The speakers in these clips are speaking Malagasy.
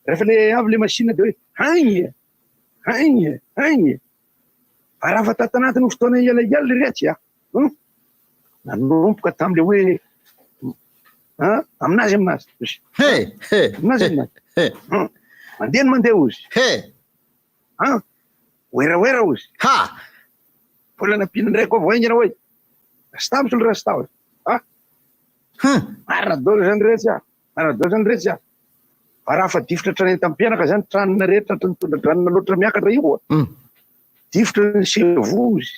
rehefa le avy le machine de hoe haigny raha fa tatanatiny ho fotoana ialahiala le retsy nanompoka tamile hoe aminazy mandeha ozy oeraoera ozy volana pina ndraiky koa voaingana hoe rastamsolo rasta marina dolo zany retsy fa raha fa difitra trany tampianaka zany tranona rehetra mitondra tranona loatra miakatra io difitra ny sevozy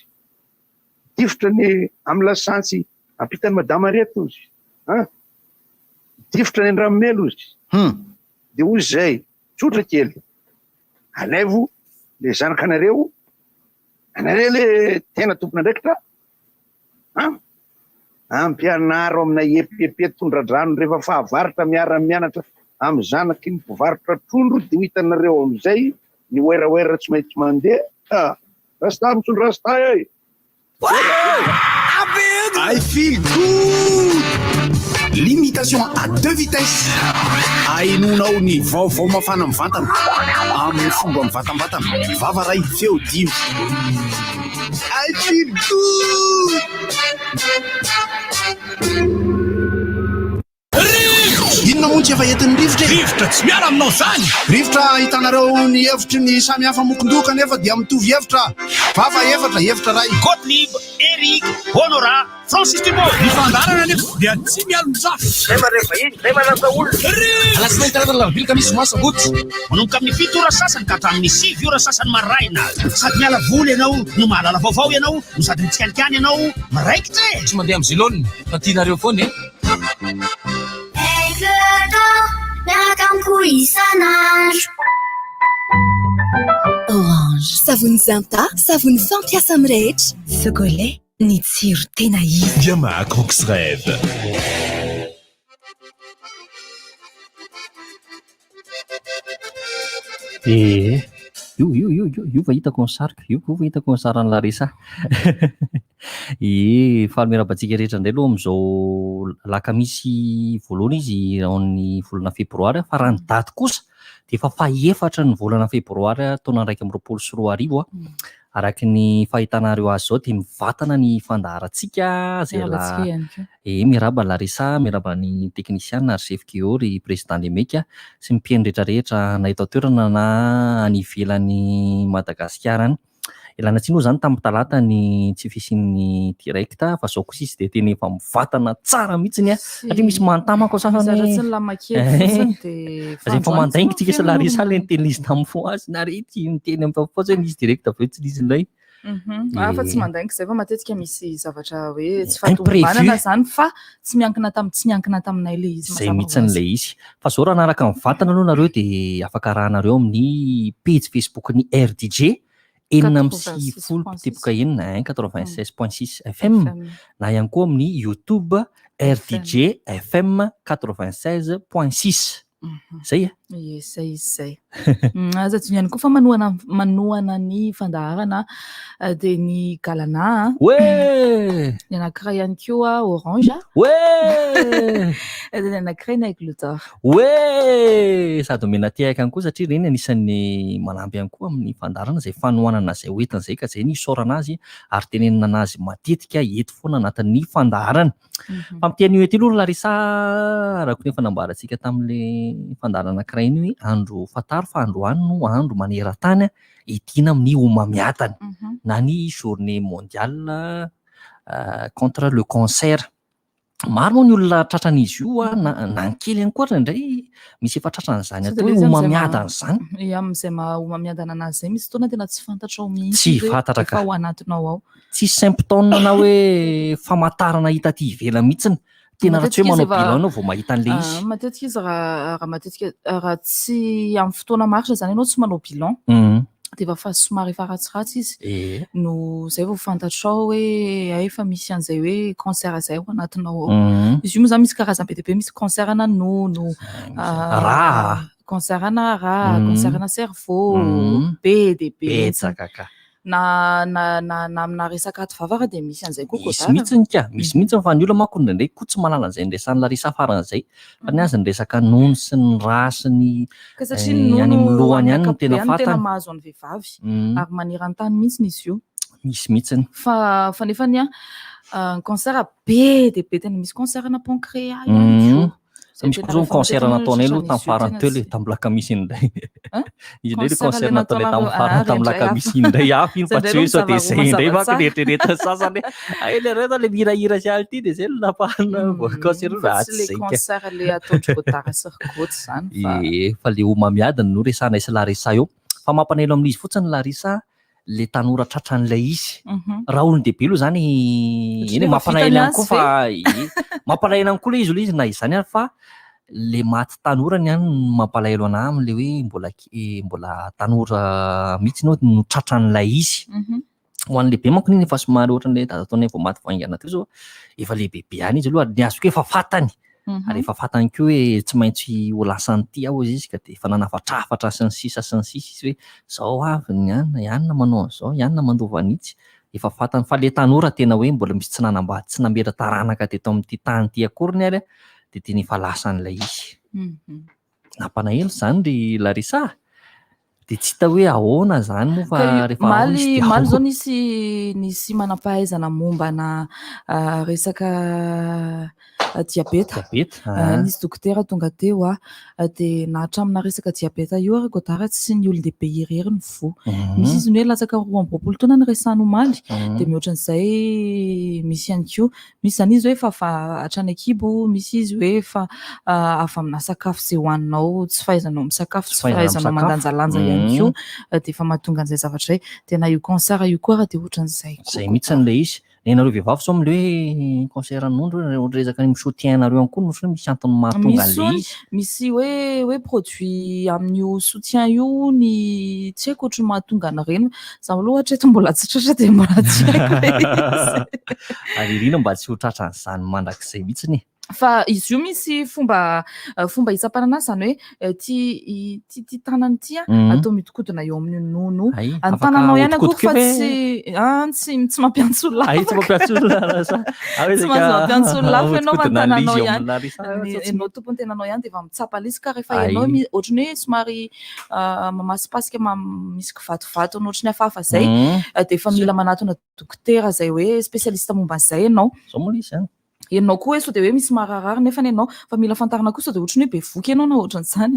difitra ny amy lasantsy ampitany madama reto ozy difitra ny andramomelo ozy de ozy zay tsotra kely alaivo le zanaka anareo le tena tompona ndraikitra ampianaro amina epepe tondradrano rehefa fahavaritra miara-mianatra amy zanaky ny mpivarotra trondro de ho hitanareo amizay ny oeraoera tsy maintsy mandeha rasta mitsondro rasta I feel good. Limitation à 2 vitesses. Ainonao ny vaovao mafana mivantana amin'ny fomba mivatambatana vavaray feo dimy. I feel good. Inona moa tsy efa entin'ny rivotra tsy miala aminao zany. Rivotra hitanareo ny hevitry ny samy hafa mokondoka nefa dia mitovy hevitra vava hevitra ray Gottlieb, Eric, Honora, Francis Thibault nifandarana nefa dia tsy miala mizafy zay marefa iny zay manasa olona alasinainy tarata lavily misy masabotsy manomboka amin'ny 7 ora sasany ka hatramin'ny 6 ora sasany maraina sady miala voly ianao no mahalala vaovao ianao no sady mitsikanikany ianao maraikitra tsy mandeha amin'ny zilony fa tianareo foana Orange, savony Zanta, savony fampiasa amin'ny rehetra. Sogolet, ny tsiro tena izy. Yamaha Crocs Rêve. Io va hitako ny sariko, io va hitako ny saran'ny Larissa. Faly miarabantsika rehetra indray aloha amin'izao alakamisy voalohany izy amin'ny volana febroary fa raha ny daty kosa dia efa faha-efatra ny volana febroary taona 2024 araky ny fahitanareo azy zao dia mivantana ny fandaharantsika zay miraba Larissa, miraba ny teknisiana ary chef Kiori, président Lemeka sy mpiaino rehetrarehetra na eto an-toerana na any ivelan'ny Madagasikara any. Ilana tsiny moa zany tamin'ny talata ny tsy fisian'ny direkta fa zao kosa izy dia tena efa mivantana tsara mihitsiny satria misy mantamako sasany efa mandaingitsika sa Larissa le niteny izy tamin'ny fo azy na rety miteny amin'ny fafotsy hoe izy direkta aveo tsy izy ilay fa tsy mandainga zay fa matetika misy zavatra hoe tsy fahatovanana zany fa tsy miankina taminay le izy zay mihitsy n'ilay izy fa zao raha naraka mivantana aloha nareo dia afaka rahanareo amin'ny page Facebook ny RDJ enina amby 60 piteboka enina 96.6 FM na ihany koa amin'ny YouTube RDJ FM 96.6 zay zay azatony ihany koa fa manohana ny fandaharana dia ny galana ny anankiray ihany koa orange dia ny anankiray ny aigle d'or sady omena ty haika ihany koa satria reny anisan'ny manampy ihany koa amin'ny fandaharana zay fanohanana zay hoentina zay ka zay ny isaorana azy ary tenenina anazy matetika eto foana anatin'ny fandaharana fampitian'io ety aloha Larissa arako ny fanambarantsika tamin'le fandaharana anankiray iny andro fataro fa androany no andro maneran-tany itina amin'ny homamiadana na ny journée mondiale contre le cancer. Maro moa ny olona tratran'izy io na ny kely ihany koa indray misy efa tratran'izany atao hoe homamiadana zany amin'izay homamiadana anazy zay misy fotoana tena tsy fantatrao tsy mihitsy fantatra ka ao anatinao ao tsy symptôme na hoe famantarana hita ty ivelany mihitsiny tena raha tsy hoe manao bilan anao vao mahita an'le izy matetika izy raha tsy amin'ny fotoana maritra zany ianao tsy manao bilan dia efa somary efa ratsiratsy izy no zay vao fantatrao hoe efa misy an'izay hoe cancer zay ao anatinao ao izy io moa zany misy karazany be dia be misy cancer ana nono cancer ana rà cancer ana cerveau be dia be tsakaka na amina resaka aty vavaka dia misy an'izay koa misy mihitsiny ka misy mihitsiny fa ny olona manko ndraindraiky koa tsy manala an'izay nresany Larisa faran'izay fa ny azy ny resaka nono sy ny ra sy ny ka satria ny any amin'ny lohany nono ihany no tena tena fatany mahazo an'ny vehivavy ary maniran-tany mihitsy izy io misy mihitsiny fa nefany ny cancer be dia be tena misy cancer na pancréas ihany koa misy koa zao cancer nataonay aloha tamin'ny farany teo le tamin'ny lakamisy indray izy indray le cancer nataonay tamin'ny farany tamin'ny lakamisy indray hafa iny fa tsy hoe sao dia izay indray manko rehetrarehetra sasany le rehetra le mihirahira sy aly ity dia izay no napahana cancer raha tsy le cancer le ataotry godara sy rigoty zany fa le homamiadiny no resanay sy Larisa eo fa mampanelo amin'izy fotsiny Larisa le tanora tratran'ilay izy raha olon-dehibe aloha zany eny mampalahelo ihany koa fa mampalahelo ihany koa le izy na izany ary fa le maty tanorany ihany mampalahelo anahy amin'le hoe mbola tanora mihitsy no tratran'ilay izy ho an'ny lehibe manko iny efa somary ohatran'le ataonay vao maty vaingana teo zao efa lehibe ihany izy aloha ny azoko efa fatany ary efa fatany koa hoe tsy maintsy ho lasan'ity aho izy ka dia efa nanavatrafatra sy ny sisa izy hoe zao avy ianona manao an'izao ianona mandova an'itsy efa fatany fa le tanora tena hoe mbola misy tsy nanambady tsy namera taranaka teto amin'ity tany ity akoriny ary dia tena efa lasan'ilay izy nampalahelo zany ry Larisa dia tsy hita hoe ahoana zany moa fa rehefa maly zao nisy manam-pahaizana mombana resaka diabeta nisy dokotera tonga teo dia nahatra resaka diabeta io ary godara tsy ny olon-dehibe irery ny fo misy izy ny hoe latsaka 20 taona ny resany omaly dia mihoatran'izay misy ihany koa misy zany izy hoe fa hatrany akibo misy izy hoe fa avy amina sakafo izay hohaninao tsy fahaizanao misakafo tsy fahaizanao mandanjalanja ihany koa dia efa mahatonga an'izay zavatra hoe tena io cancer io koa raha dia ohatran'izay izay mihitsy n'ilay izy ianareo vehivavy sao amin'le hoe cancer nono resaka misotianareo ihany koa nosy hoe misy antony mahatonga an'ilay izy misy hoe produit amin'io soutien io ny tsy haiko ohatry mahatonga an'ireny za aloha hatreto mbola tsy tratra dia mbola tsy haiko ary irina mba tsy ho tratran'izany mandrakizay mihitsiny fa izy io misy fomba hitsapanana zany hoe ty tanany ity atao mitikodina eo amin'ny nono ny tananao ihany akory fa tsy mampiantso olona tsy mampiantso olona tsy mampiantso olona hafa ianao fa ny tananao ihany enao tompony tenanao ihany dia efa mitsapa lisy ka rehefa ianao ohatrany hoe somary mamasipasika misy kivatovato ohatrany hafahafa zay dia efa mila manatona dokotera zay hoe spesialista momba an'izay ianao zao moa izy ihany ianao koa hoe sao dia hoe misy mararary nefa ianao fa mila fantarina koa sao dia ohatrany hoe be voky ianao na ohatran'izany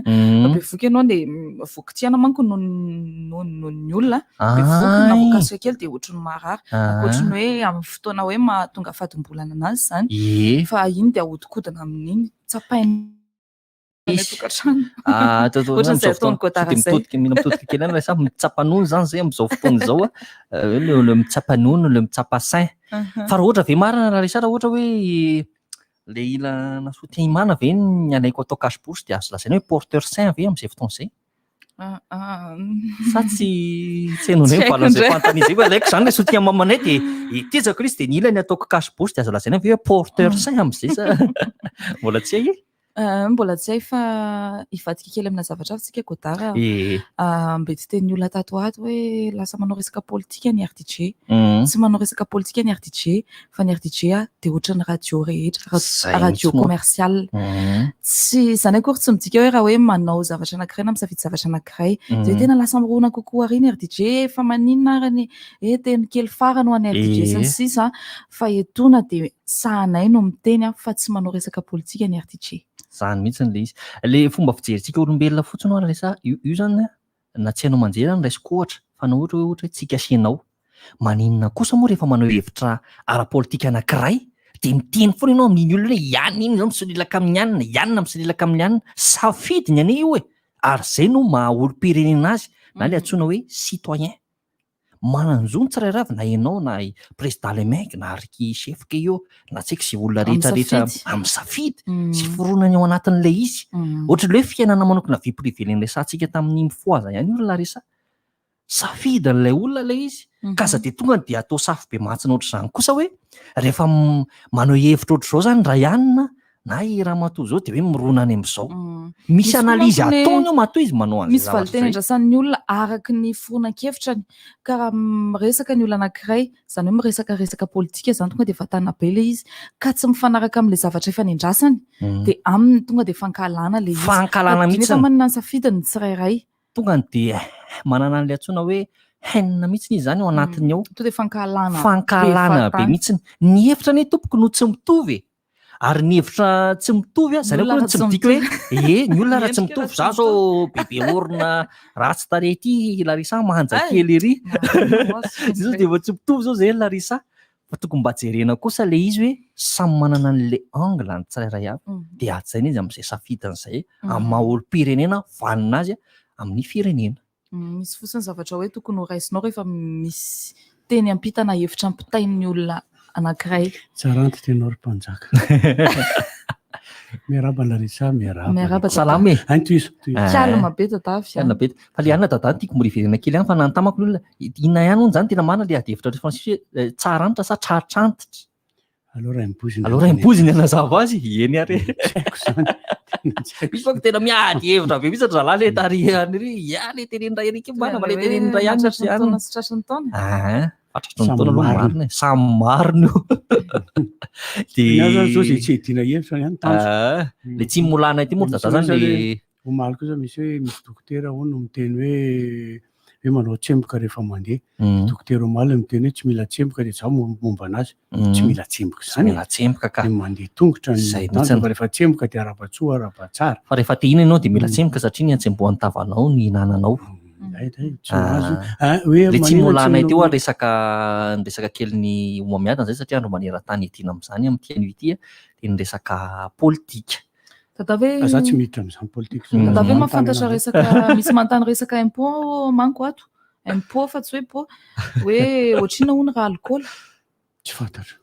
be voky ianao dia voky tiana manko no ny olona be voky na voakasika kely dia ohatrany marary ohatrany hoe amin'ny fotoana hoe mahatonga fahatombolana anazy zany fa iny dia ahodikodina amin'iny tsapaina mitodika kely any sa mitsapanono zany zay amin'izao fotoana izao le mitsapanono le mitsapa sain fa raha ohatra ve marina raha resara ohatra hoe le ilana soutien imana ve ny alaiko atao cache-bouche dia azo lazaina hoe porteur sain ve amin'izay fotoana izay sa tsy hainao hoe valan'izay fanontaniana hoe alaiko zany le soutien mamanay dia itezako izy dia ny ilany ataoko cache-bouche dia azo lazaina ve hoe porteur sain amin'izay sa mbola tsy hay mbola tsy hay fa hivadika kely amina zavatra afa tsika godara mbe tsy teny olona tato ato hoe lasa manao resaka politika ny RDJ tsy manao resaka politika ny RDJ fa ny RDJ dia ohatra ny radio rehetra radio commercial tsy zany akory tsy midika hoe raha hoe manao zavatra anankiray na misafidy zavatra anankiray dia tena lasa mirona kokoa ary ny RDJ fa maninona arany teny kely farany ho an'ny RDJ sy ny sisa fa etona dia sahanay no miteny fa tsy manao resaka politika ny RDJ zany mihitsy n'le izy le fomba fijerentsika olombelona fotsiny ary resa io zany na tsy hainao manjera ny raisiko ohatra fa na ohatra hoe tsika asianao maninona kosa moa rehefa manao hevitra ara-politika anankiray dia miteny foana ianao amin'iny olona hoe ihany iny zao misolilaka amin'ny anina ihanina misolilaka amin'ny anina safidiny anie io ary zay no maha olom-pirenena azy na le antsoina hoe citoyen mananjony tsirairavy na ianao na président lemengy na arikisefika io na tsy haiko izay olona rehetrarehetra amin'ny safidy sy foronany ao anatin'ilay izy ohatran'ilay hoe fiainana manokana vie privé le resantsika tamin'ny mifoaza ihany io Larisa safidy an'ilay olona ilay izy ka za dia tonga dia atao safy be mahatsina ohatr'izany kosa hoe rehefa manao hevitra ohatr'izao zany raha ihanina na raha matoa zao dia hoe mirona any amin'izao. Misy analizy ataony ao matoa izy manao misy valiteny andrasan'ny olona araky ny fonan-kevitrany ka raha miresaka ny olona anankiray izany hoe miresaka politika izany tonga dia vatana be le izy ka tsy mifanaraka amin'ilay zavatra efa nendrasany dia aminy tonga dia fankalana le izy. Fankalana mihitsy. Nefa manana ny safidiny ny tsirairay. Tonga dia manana an'ilay antsoina hoe henina mihitsy izy zany ao anatiny ao. To dia fankalana. Fankalana be mihitsy. Ny hevitra ny tompoko no tsy mitovy. Ary ny hevitra tsy mitovy zany hoe tsy midika hoe ny olona raha tsy mitovy za zao bebe orona ratsy tarehy ity Larisa manja kely ery. Zao dia tsy mitovy zao zay Larisa. Fa tokony mba jerena kosa le izy hoe samy manana an'le angle ny tsirairay avy dia ajaina izy amin'izay safidiny izay amin'ny maha olo-pirenena vanina azy amin'ny firenena. Misy fotsiny zavatra hoe tokony ho raisinao rehefa misy teny ampita na hevitra ampitain'ny olona anankiray. Tsara anty-tenao ry mpanjaka. Miaraba Larisa, miaraba. Salama e. Kalma be dadavy. Kalma be. Fa le anona dadavy tiako moriverena kely ihany fa nantamako ny olona inona ihany hono zany tena marina le ady hevitra Fransisy hoe tsara antitra sa tratratra antitra. Alora imbozina. Alora imbozina anazava azy eny ary. Misy fako tena miady hevitra be misy zalahy le tarihany ry le tenenindray ery mbana le tenenindray ihany satria taona sy tratrany taona. Fatratra ny taona aloha marina samy marina io. Dia zao zay tsy edina hevitra ihany tanjo. Le tsy molana ity moa dada zany le omaly kosa misy hoe misy dokotera hono miteny hoe manao tsemboka rehefa mandeha. Dokotera omaly miteny hoe tsy mila tsemboka dia zaho momba anazy tsy mila tsemboka zany. Mila tsemboka ka. Mandeha tongotra ny tanjo fa rehefa tsemboka dia arabatsoa arabatsara. Fa rehefa te ihinana ianao dia mila tsemboka satria ny antsembohan'ny tavanao ny hinananao. Le tsy molana ity oa resaka kely ny homamiadana zay satria andro maneran-tany etiana amin'izany amin'ity ity dia ny resaka politika. Za tsy miditra amin'izany politika. Dadavy mahafantatra resaka misy mantany resaka impôt manko ato. Impôt fa tsy hoe impôt hoe ohatrina hono raha alikaola. Tsy fantatra.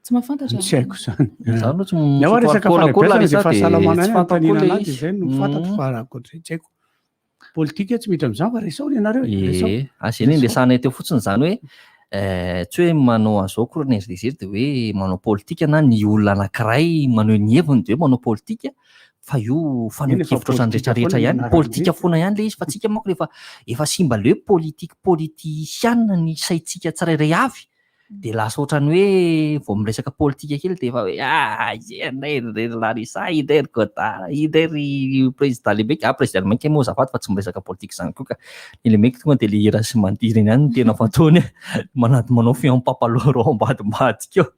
Tsy mahafantatra. Tsy haiko zany. Yawa resaka fanabeazana dia fahasalamana ihany antanina anazy izay no fantatro fa raha koatrizay tsy haiko. Politika tsy miditra amin'izany fa resaony ianareo. Izay resahana teo fotsiny zany hoe tsy hoe manao an'izao koa ny ery dia hoe manao politika na ny olona anankiray maneho ny heviny dia hoe manao politika fa io faneho-kevitra ohatrany rehetrarehetra ihany politika foana ihany le izy fa tsika manko rehefa efa simba le hoe politisiana ny saitsika tsirairay avy dia lasa ohatrany hoe vao miresaka politika kely dia efa hoe irery Larisa irery Godard irery président Lebeka président Lebeka moa zafady fa tsy miresaka politika izany koa ka ny Lebeka tonga dia le hira sy mandiriny ihany no tena fataony manao fiampapaloha ambadimbadika eo.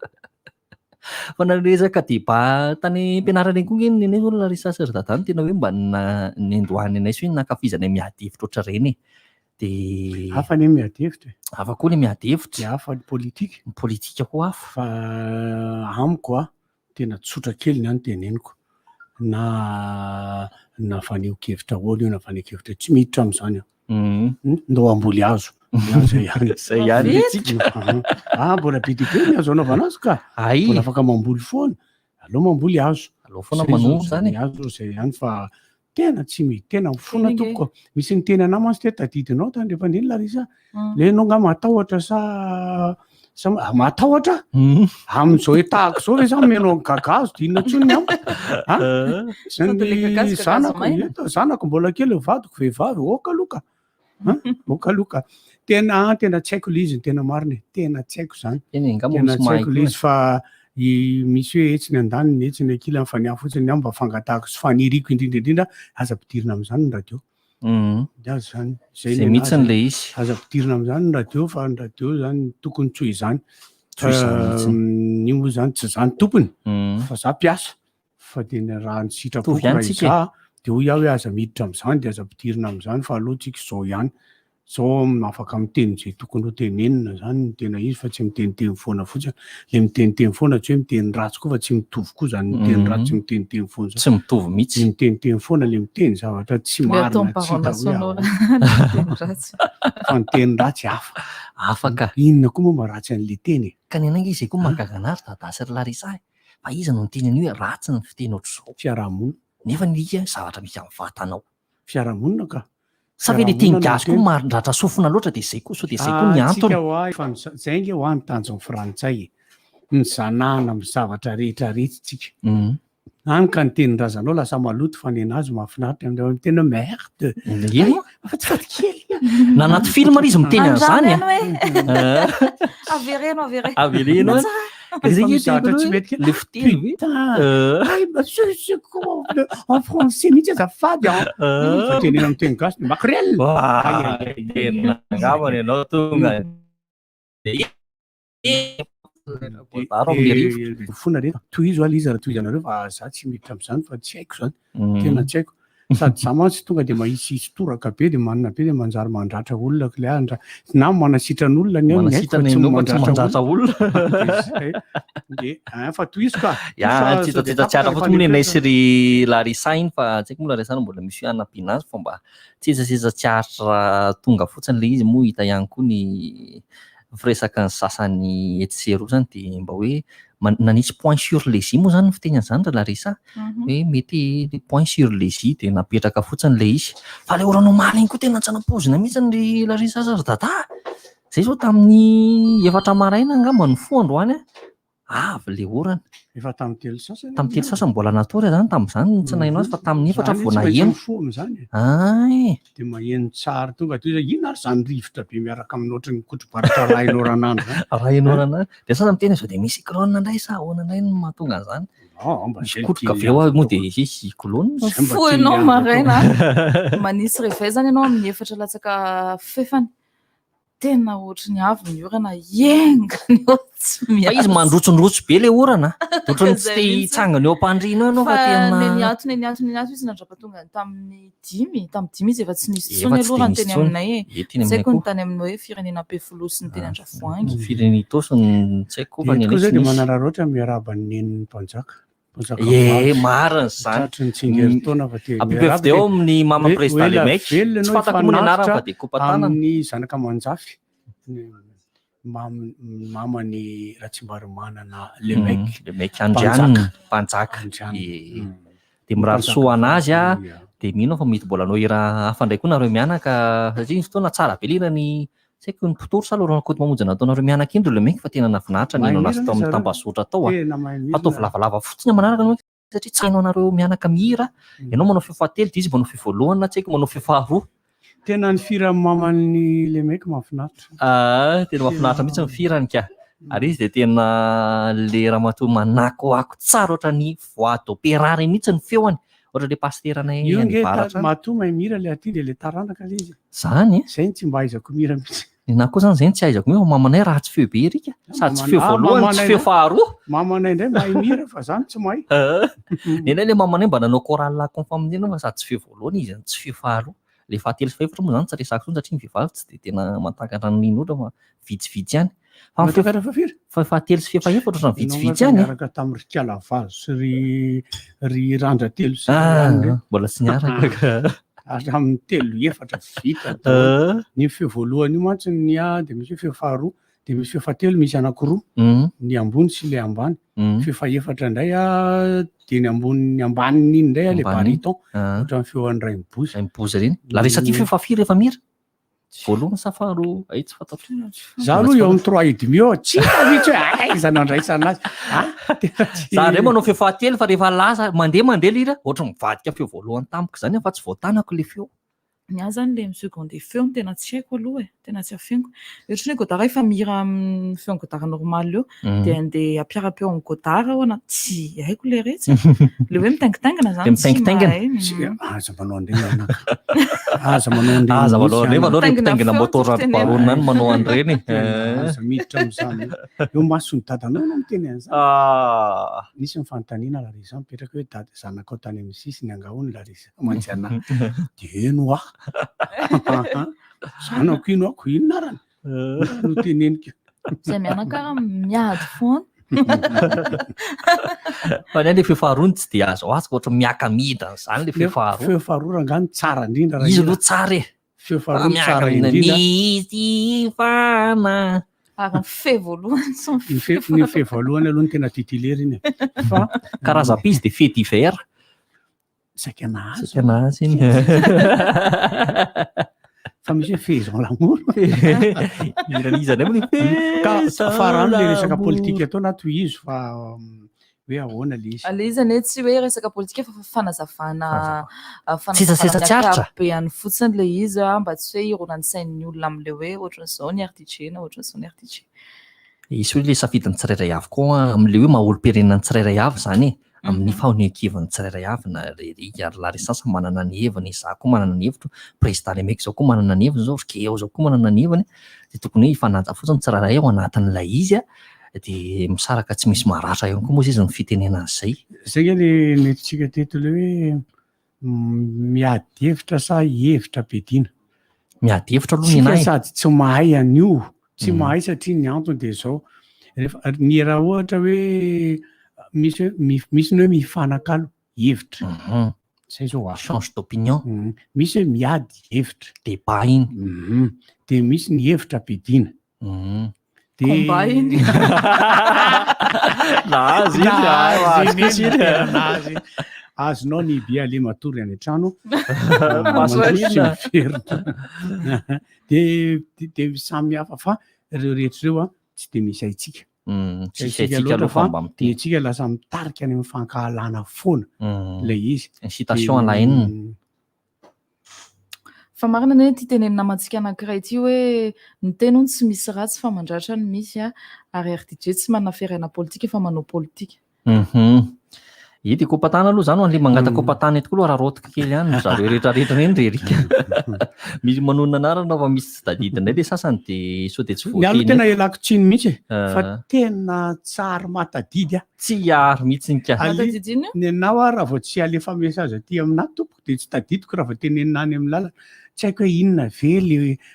Fa naresaka débat tany am-pianarana eny koa ny olona Larisa sy ry dadany tena hoe mba nendohany anay sy hoe nankafizana miady hevitra ohatrany ireny. Dia hafa ny miady hevitra. Hafa koa ny miady hevitra. Dia hafa ny politika. Ny politika koa hafa. Fa amiko tena tsotra kely ny any teneniko. Na faneho-kevitra ahoana io na faneho-kevitra tsy miditra amin'izany aho. Ndao amboly hazo. Zay ihany itsika. Mbola be dia be ny azo anaovana azy ka. Mbola afaka mamboly foana. Aleo mamboly hazo. Aleo foana manohy zany. Hazo zay ihany fa tena tsy mety tena fona tompoko. Misy ny teny anao mantsy te tadidinao tany rehefa ndeny Larisa. Le anao nga matahotra sa matahotra? Amin'izao tahako izao ve sa menao gagazo dia inona tsony amiko? Zanako mbola kely vadiko vehivavy oka aloka. Oka aloka. Tena tsy haiko le izy tena marina. Tena tsy haiko izany. Tena tsy haiko le izy fa misy hoe etsiny andaniny etsiny ankilany fa ny fotsiny mba fangatahako sy faniriko indrindra aza pidirina amin'izany ny radio. Azy zany zay mihitsy le izy aza pidirina amin'izany ny radio fa ny radio zany tokony tsoy izany. Ny moa zany tsy zany tompony fa za mpiasa fa tena raha ny sitrapoko raha iza dia hoy aho hoe aza miditra amin'izany dia aza pidirina amin'izany fa aloha tsika izao ihany. Zao afaka miteny izay tokony ho tenenina zany ny tena izy fa tsy miteniteny foana fotsiny. Le miteniteny foana tsy hoe miteny ratsy koa fa tsy mitovy koa zany miteny ratsy sy miteniteny foana. Tsy mitovy mihitsy. Ny miteniteny foana le miteny zavatra tsy marina tsy fa miteny ratsy hafa. Afaka. Inona koa moa maharatsy an'le teny. Ka ny ananga izy koa mahagaga anazy Dada sy ry Larisa fa iza no niteneny hoe ratsy ny fiteny ohatr'izao. Fiarahamonina. Nefa ny zavatra misy amin'ny vatanao. Fiarahamonina ka. Sa ve le teny gasy koa marindratra sofina loatra dia izay koa so dia izay koa ny antony. Zay nge ho any tanjon'ny frantsay ny zanahana amin'ny zavatra rehetra rehetra tsika. Any ka ny tenin-drazanao lasa maloto fa ny anazy mahafinaritra amin'ireo tena merde. Ino? Afatsifaty kely. Na anaty film ary izy miteny an'izany. Avereno. Zatra tsy mety kely. Le fiteny en français mihitsy azafady fa tenena amin'ny teny gasy makrel. Angambany ianao tonga. Fona rehetra tohizo aliza raha tohizo anareo fa za tsy miditra amin'izany fa tsy haiko zany tena tsy haiko sady za mantsy tonga de mahisy toraka be de manana be de manjary mandratra olona le andra na manasitrana olona ny manasitrana tsy mandratra olona de fa tohizo ka tsara fotsiny moa naisy Larissa iny fa tsy haiko moa Larissa mbola misy anampina azy fa mba tsetsasetsas tsiaritra tonga fotsiny le izy moa hita ihany koa ny firesaka ny sasany etsero zany de mba hoe nanisy point sur les i moa zany fiteny an'izany ra Larissa hoe mety point sur les i de napetraka fotsiny le izy fa le oranao maly iny koa tena tsanam-pozina mihitsy ny Larissa zary dada zay zao tamin'ny 4 maraina angamba ny fo androany avy le orana efa tamin'ny telo sasany mbola natory zany tamin'izany tsy nahinao azy fa tamin'ny 4 vao naheno zany ay de maheno tsara tonga toy ino ary zany rivotra be miaraka amin'ny ohatry ny kotrobaratra rahainao ranandro rahainao ranandro de sana miteny sao de misy cyclone indray sa ahoana indray no mahatonga an'izany misy kotroka avy eo moa de izy cyclone fo ianao maraina manisy réveil zany ianao amin'ny 4 latsaka fefany tena ohatry ny avy ny orana enga ny fa izy mandrotsondrotso be le orana ohatry ny tsy te hitsangana eo am-pandriana eo ianao fa tena neniato izy nandrapatonga tamin'ny 10 izy efa tsy nisy tsony aloha ny teny aminay tsy haiko ny tany aminao hoe firenena be folosy ny teny andravoangy firenitosiny tsy haiko fa ny zay de manararoatra miaraban'ny nenin'ny mpanjaka marina zany tsingerin-taona fa ampifefy eo amin'ny mama président le mec tsy fantako moa ny anarany fa de kopatanana amin'ny zanaka manjafy mamany Ratsimbaromanana le mec andrianina mpanjaka de mirarosoa anazy de mino fa mety mbola anao hira hafa ndray koa nareo mianaka satria izy fotoana tsara be lirany tsy haiko ny mpitoro sa aloha raha mamonjy nataonareo mianaka indro le mec fa tena nafinaritra nino anazy tao amin'ny tambazotra tao fa ataovy lavalava fotsiny manaraka no satria tsy hainao anareo mianaka mihira ianao manao feo fahatelo de izy manao feo voalohany tsy haiko manao feo faharoa tena ny fira mamany le mec mahafinaritra tena mahafinaritra mihitsy ny firany ka ary izy de tena le ramatoa manakoako tsara ohatra ny voix d'opéra mihitsy ny feony ohatra le pasteranay io matoa mahay mira le aty de le taranaka le izy zany zay tsy mba aizako mira mihitsy na koa zany zay tsy aizako mihitsy mamanay raha tsy feo be rika sady tsy feo voalohany tsy feo faharoa mamanay indray mahay mira fa zany tsy mahay nenay le mamanay mba nanao choral accompagnement fa sady tsy feo voalohany izy tsy feo faharoa le fahatelo sy faefatra moa zany tsy resako tsony satria ny vehivavy tsy de tena matakatra nino ohatra fa vitsivitsy ihany fa fahatelo sy fefaefatra ohatrany vitsivitsy ihany miaraka tamin'ny Rikalavazo sy ry Randratelo sy mbola tsy niaraka amin'ny telo efatra vita ny feo voalohany io mantsy ny de misy feo faharoa de misy feo fahatelo misy anankiroa ny ambony sy le ambany feo faefatra indray de ny ambony ambaniny iny indray le bariton ohatra ny feo an'iray mibozy reny Larissa ty feo fafiry efa mira voalohany sa faharoa ay tsy fantatro za aloha eo amin'ny 3 et demi tsy mitsy hoe aiza nandraisana azy za ndray manao feo fahatelo fa rehefa lasa mandeha lira ohatra mivadika feo voalohany tamiko zany fa tsy voatanako le feo ny ahy zany le miseconde feo ny tena tsy haiko aloha tena tsy afeniko ohatra hoe godara efa mira amin'ny feo godara normal eo de andeha ampiara-peo amin'ny godara hoana tsy haiko le retsy le hoe mitaingitaingina zany aza manao andreny aza manao andreny manao repitaingina motor baronina any manao andreny aza miditra amin'izany eo masony dadanao no miteny an'izany nisy nyfanontaniana Larissa mipetraka hoe dady zanakao tany amin'ny sisiny angahony Larissa mantsy anahy de eno zanako ino ako ino narany no teneniko zay mianakara miady foana fa ny le feo faharoa tsy de azo azoko ohatra miaka-mida zany le feo faharoa feo faharoa rangany tsara indrindra izy aloha tsara feo faharoa tsara indrindra mitifana ary feo voalohany ny feo voalohany aloha ny tena titulaire iny fa karaza-pizy de feu d'hiver sakanazy iny fa misy hoe faison l'amour iranizany aminy ka farany le resaka politika atao na tohizo fa hoe ahoana le izy. Le izy anie tsy hoe resaka politika fa fanazavana Tsitsaritra. beany fotsiny le izy mba tsy hoe irona ny sain'ny olona am'le hoe ohatran'izao ny arditrena ohatran'izao ny arditre. Isy hoe le safidin'ny tsirairay avy koa am'le hoe maha-olo-pirenenan'ny tsirairay avy zany amin'ny fanehoan-kevin'ny tsirairay avy na rerika ary laresasa manana ny heviny, izaho koa manana ny hevitro, président Lemeka zao koa manana ny heviny zao, Rikeo zao koa manana ny heviny, de tokony hoe hifananja fotsiny tsirairay ao anatin'ilay izy de misaraka tsy misy maratra ihany koa moa izy ny fitenena an'izay. Zay nge le nentsika teto le hoe miady hevitra sa hevitra bedina. Miady hevitra aloha ninahy. Sady tsy mahay an'io, tsy mahay satria ny antony de zao. Ny raha ohatra hoe misy ny hoe mifanakalo hevitra. Zay zao change d'opinion. Misy hoe miady hevitra. Débat iny. De misy ny hevitra bedina. Combat iny. Azonao ny be ale matory any an-trano. De samy hafa fa ireo rehetra ireo tsy de misy haitsika. Tsika lasa mitarika any amin'ny fankahalana foana ilay izy. Incitation à la haine. Fa marina ny ity tenenina namantsika anankiray ity hoe ny teny hono tsy misy ratsy fa mandratra ny misy ary RDG tsy manana ferana politika fa manao politika. Ity kopatana aloha zany an'le mangata kopatana eto koa aloha raha rotika kely ihany zareo rehetrarehetra reny rerika. Misy manonona anarana fa misy tsy tadidinay le sasany de sao de tsy voateny. Ny aloha tena elako tsiny mihitsy fa tena tsara matadidy tsy ary mihitsy ny ka. Matadidiny ny anao raha vao tsy alefa message aty aminah tompoko de tsy tadidiko raha vao tenenina any amin'ny lalana. Tsy haiko hoe inona ve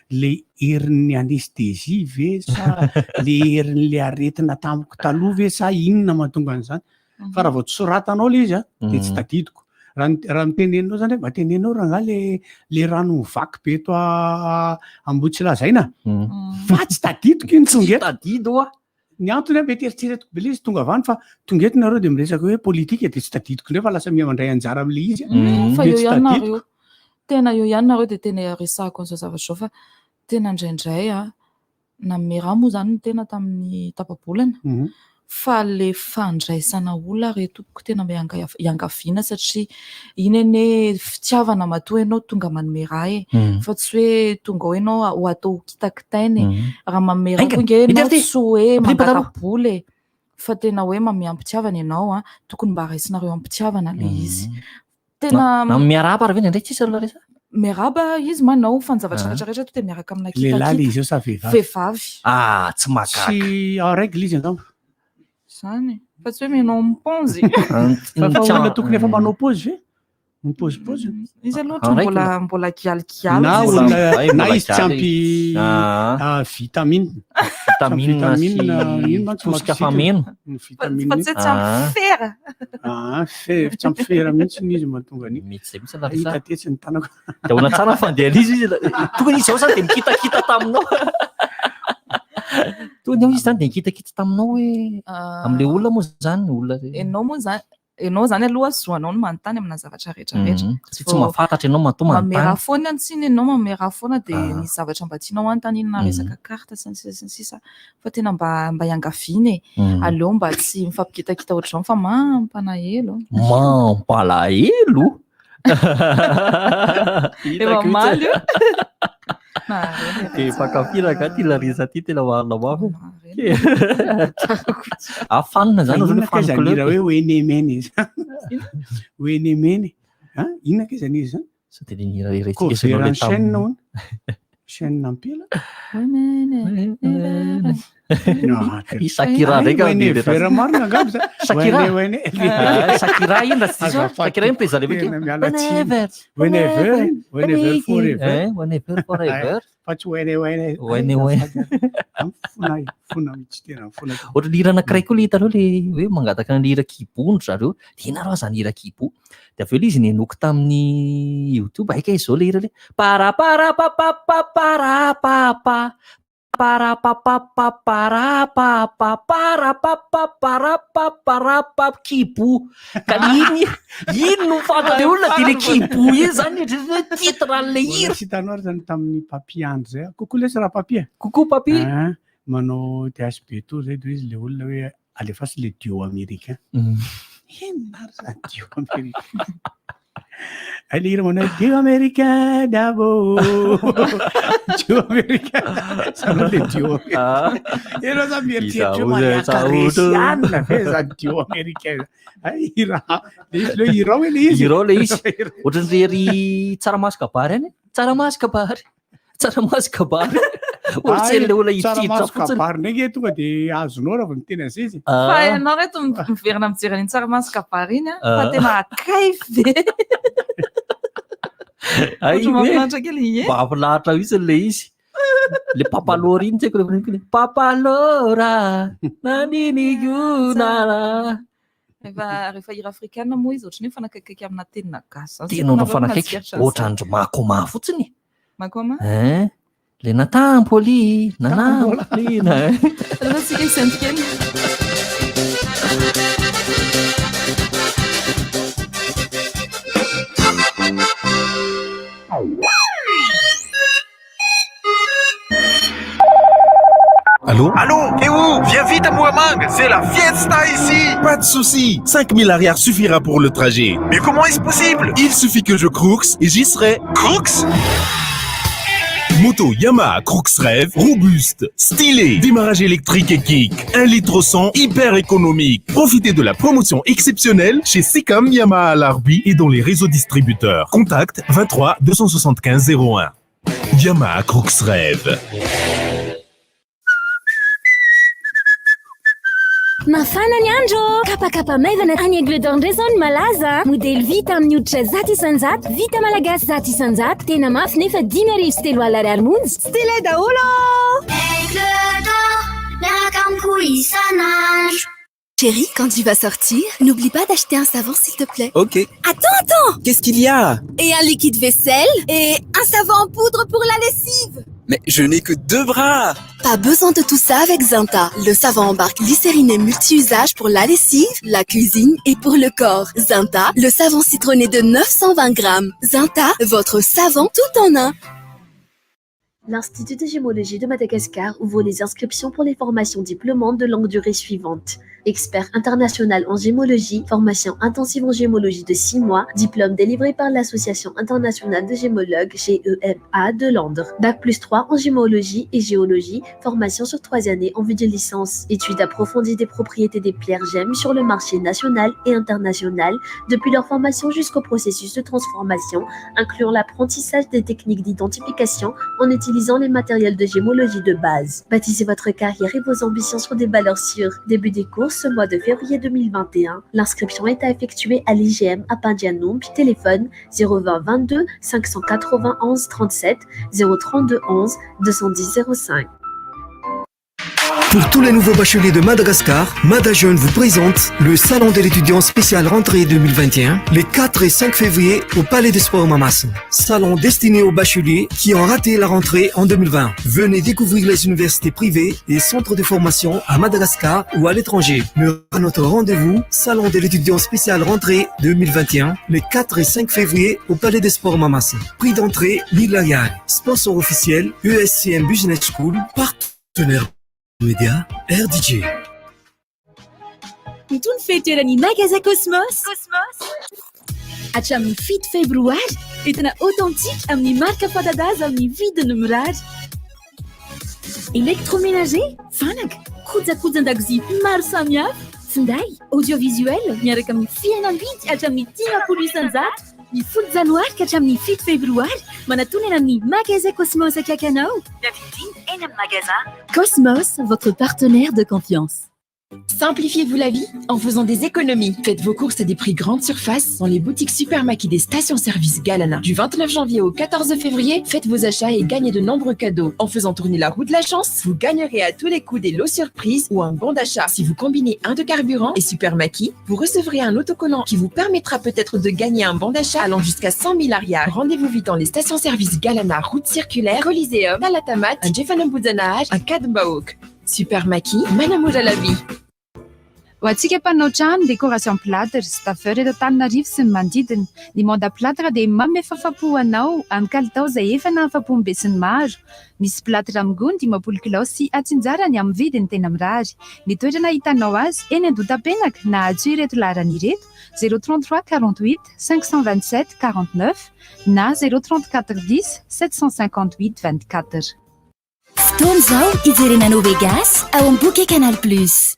le herin'ny anestesia ve sa le herin'le aretina tamiko taloha ve sa inona mahatonga an'izany. Fa raha vao tsy soratanao le izy de tsy tadidiko. Raha mitenenao zany mba tenenao raha nga le rano vaky be eto Ambohitsilazaina. Fa tsy tadidiko iny tonga eto. Tadido Ny antony mety eritreretiko be le izy tonga avany fa tonga eto nareo de miresaka hoe politika de tsy tadidiko ndray fa lasa mihamandray anjara amin'le izy. Fa eo ihany nareo. Tena eo ihany nareo de tena resahako an'izao zavatra zao fa tena indraindray nameha raha moa zany tena tamin'ny tapabolana. Fa le fandraisana olona retoko tena iangaviana satria iny ane fitiavana matoa ianao tonga manome raha fa tsy hoe tonga hoe ianao ho atao kitakitainy raha manome raha koa nge ianao tsy hoe mangataboly fa tena hoe manome ampitiavana ianao tokony mba raisinareo ampitiavana le izy. Tena miaraba raha ve ndraindray tsisy aloha resa. Miaraba izy manao fanjavatra rehetra to de miaraka amina kitakita. Lehilahy izy io sa vehivavy? Vehivavy. Tsy magaga. Tsy règle izy angamba. Zany fa tsy hoe menao miponzy. Fa olona tokony efa manao pause ve? Mipôzipôzy. Izy aloha mbola kialikialy. Na izy tsy ampy vitamine. Vitamine tosika fameno. Fa tsy ampy fera. Tsy ampy fera mihitsy izy mahatonga an'iny. Mety zay mihitsy larisa. Hita tetsy ny tanako. De ona tsara fandehan'izy izy. Tokony izy zao zany de mikitakita taminao. Tony izy zany de mikitakita taminao hoe am'le olona moa zany olona. Enao zany aloha zoanao no manontany amina zavatra rehetrarehetra. Tsy mahafantatra ianao matoa manontany. Mamera foana antsiny ianao mamera foana de ny zavatra mba tianao antanina resaka karta sy ny sisa fa tena mba iangaviana aleo mba tsy mifampikitakita ohatr'izao fa mampalahelo. Mampalahelo. Efa maly io. Pakafiraka ty larisa ty tena marina mafy. Afanina zany ozany fan club hoe oenemene izy. Oenemene. Inona ke zany izy zany? Sa de nira retsika cover chaîne hono. Chaîne ampela. Sakira ndraika vera marina angamba zany. Sakira iny raha tsy diso. Sakira iny mpiza lehibe. Whenever forever. Fa tsy wene. Fona mihitsy tena fona. Ohatra lira anankiray koa le hitanao le hoe mangataka ny lira kibondro zareo. De inareo zany lira kibo. De aveo le izy nenoky tamin'ny YouTube aika izy zao le hira le parapapapaparapapa parapapaparapapa kibo. Ka iny no fantatry olona de le kibo iny zany titre le hira. Tsy hitanao zany tamin'ny papier andro zay. Kokoa lesy raha papier. Kokoa papier. Manao THB tour zay de izy le olona hoe alefatsy le duo américain. Maro zany duo américain. Elle est mon Dieu américain d'abord. Dieu américain. Ça nous les Dieu. Et nous avons dit Dieu américain. Ça Dieu américain. Le Iran est ici. Iran le izy. Ohatran'ny rery tsaramaso kabary any. Tsaramaso kabary. Tsaramaso kabary. Ohatrany le olona hitiditra fotsiny. Kabary ndraiky tonga dia azonao raha vao miteny azy izy. Fa ianao reto miverina mijery an'iny tsaramaso kabary iny fa tena akaify be. Ay mampilahatra isiny le izy. Le papalora iny tseko rehefa papalora naninigona. Rehefa hira afrikana moa izy ohatrany mifanakaiky amina tenina gasy. Tena mifanakaiky ohatrandro makoma fotsiny. Makoma? Le natampoli, nanampolina. Tsika isanty kely. Allô? Allô? T'es où? Viens vite à Mouamang, c'est la fiesta ici! Pas de soucis, 5000 arrières suffira pour le trajet. Mais comment est-ce possible? Il suffit que je crooks et j'y serai. Crooks? Moto Yamaha Crooks Rêve, robuste, stylé, démarrage électrique et kick, 1 litre au 100, hyper économique. Profitez de la promotion exceptionnelle chez Secam Yamaha à l'Arbi et dans les réseaux distributeurs. Contact 23 275 01. Yamaha Crooks Rêve. Mafana ny andro, kapakapa maivana any Angleterre zao ny malaza. Modely vita amin'ny hoditra zato isanjato, vita malagasy zato isanjato, tena mafy nefa 10,3 monja. Stylé daholo! Chérie, quand tu vas sortir, n'oublie pas d'acheter un savon s'il te plaît. Ok. Attends! Qu'est-ce qu'il y a? Et un liquide vaisselle et un savon en poudre pour la lessive. Mais je n'ai que 2 bras. Pas besoin de tout ça avec Zinta. Le savon embarque glycériné multi-usage pour la lessive, la cuisine et pour le corps. Zinta, le savon citronné de 920 grammes. Zinta, votre savon tout en un. L'Institut de gémologie de Madagascar ouvre les inscriptions pour les formations diplômantes de longue durée suivantes. Expert international en gémologie, formation intensive en gémologie de 6 mois, diplôme délivré par l'Association internationale de gémologues GEMA de Londres. Bac plus 3 en gémologie et géologie, formation sur 3 années en vue de licence. Études approfondies des propriétés des pierres gemmes sur le marché national et international, depuis leur formation jusqu'au processus de transformation, incluant l'apprentissage des techniques d'identification en utilisant les matériels de gémologie de base. Bâtissez votre carrière et vos ambitions sur des valeurs sûres. Début des cours ce mois de février 2021. L'inscription est à effectuer à l'IGM à Pandianoum, téléphone 020 22 591 37 032 11 210 05. Pour tous les nouveaux bacheliers de Madagascar, Madajeune vous présente le Salon de l'étudiant spécial rentrée 2021, les 4 et 5 février au Palais des Sports Mamas. Salon destiné aux bacheliers qui ont raté la rentrée en 2020. Venez découvrir les universités privées et centres de formation à Madagascar ou à l'étranger. Notre rendez-vous, Salon de l'étudiant spécial rentrée 2021, les 4 et 5 février au Palais des Sports Mamas. Prix d'entrée, Lilian. Sponsor officiel, ESCM Business School, partenaire Média RDJ. Mitun fetuerani magasin Cosmos. Hatramin'ny 7 febroary, entana authentique amin'ny marka fadadaza amin'ny vidiny mirary. Électroménager, fanaka, kojakojan-dakozia maro samihafa, finday, audiovisuel miaraka amin'ny fihenam-bidy hatramin'ny 10 isanjato. Ny 10 janoary ka hatramin'ny 7 febroary, manatonana amin'ny magasin Cosmos akaiky anao. Bienvenue en magasin. Cosmos, votre partenaire de confiance. Simplifiez-vous la vie en faisant des économies. Faites vos courses à des prix grande surface dans les boutiques Supermaki des stations-service Galana. Du 29 janvier au 14 février, faites vos achats et gagnez de nombreux cadeaux. En faisant tourner la roue de la chance, vous gagnerez à tous les coups des lots surprises ou un bon d'achat. Si vous combinez un de carburant et Supermaki, vous recevrez un autocollant qui vous permettra peut-être de gagner un bon d'achat allant jusqu'à 100 000 arrières. Rendez-vous vite dans les stations-service Galana, route circulaire, Coliseum, Talatamat, un Jefanambouzanage, un Kadmbaouk. Supermaki, Manamour à la vie. ho antsika mpanao trano décoration plâtre staveur eto Antananarivo sy ny manodidina. Ny mode plâtre dia manome fahafapo anao amin'ny kalitao izay efa nahafapo be sy ny maro. Misy plâtre amin'ny gony 10 kilao sy atsinjarany amin'ny vidiny tena mirary. Ny toerana hitanao azy eny Andotapenaka na adso ireto laharana ireto 033 48 527 49 na 034 10 758 24. Fotoana izao ijerena Novegas ao amin'ny boky Canal Plus.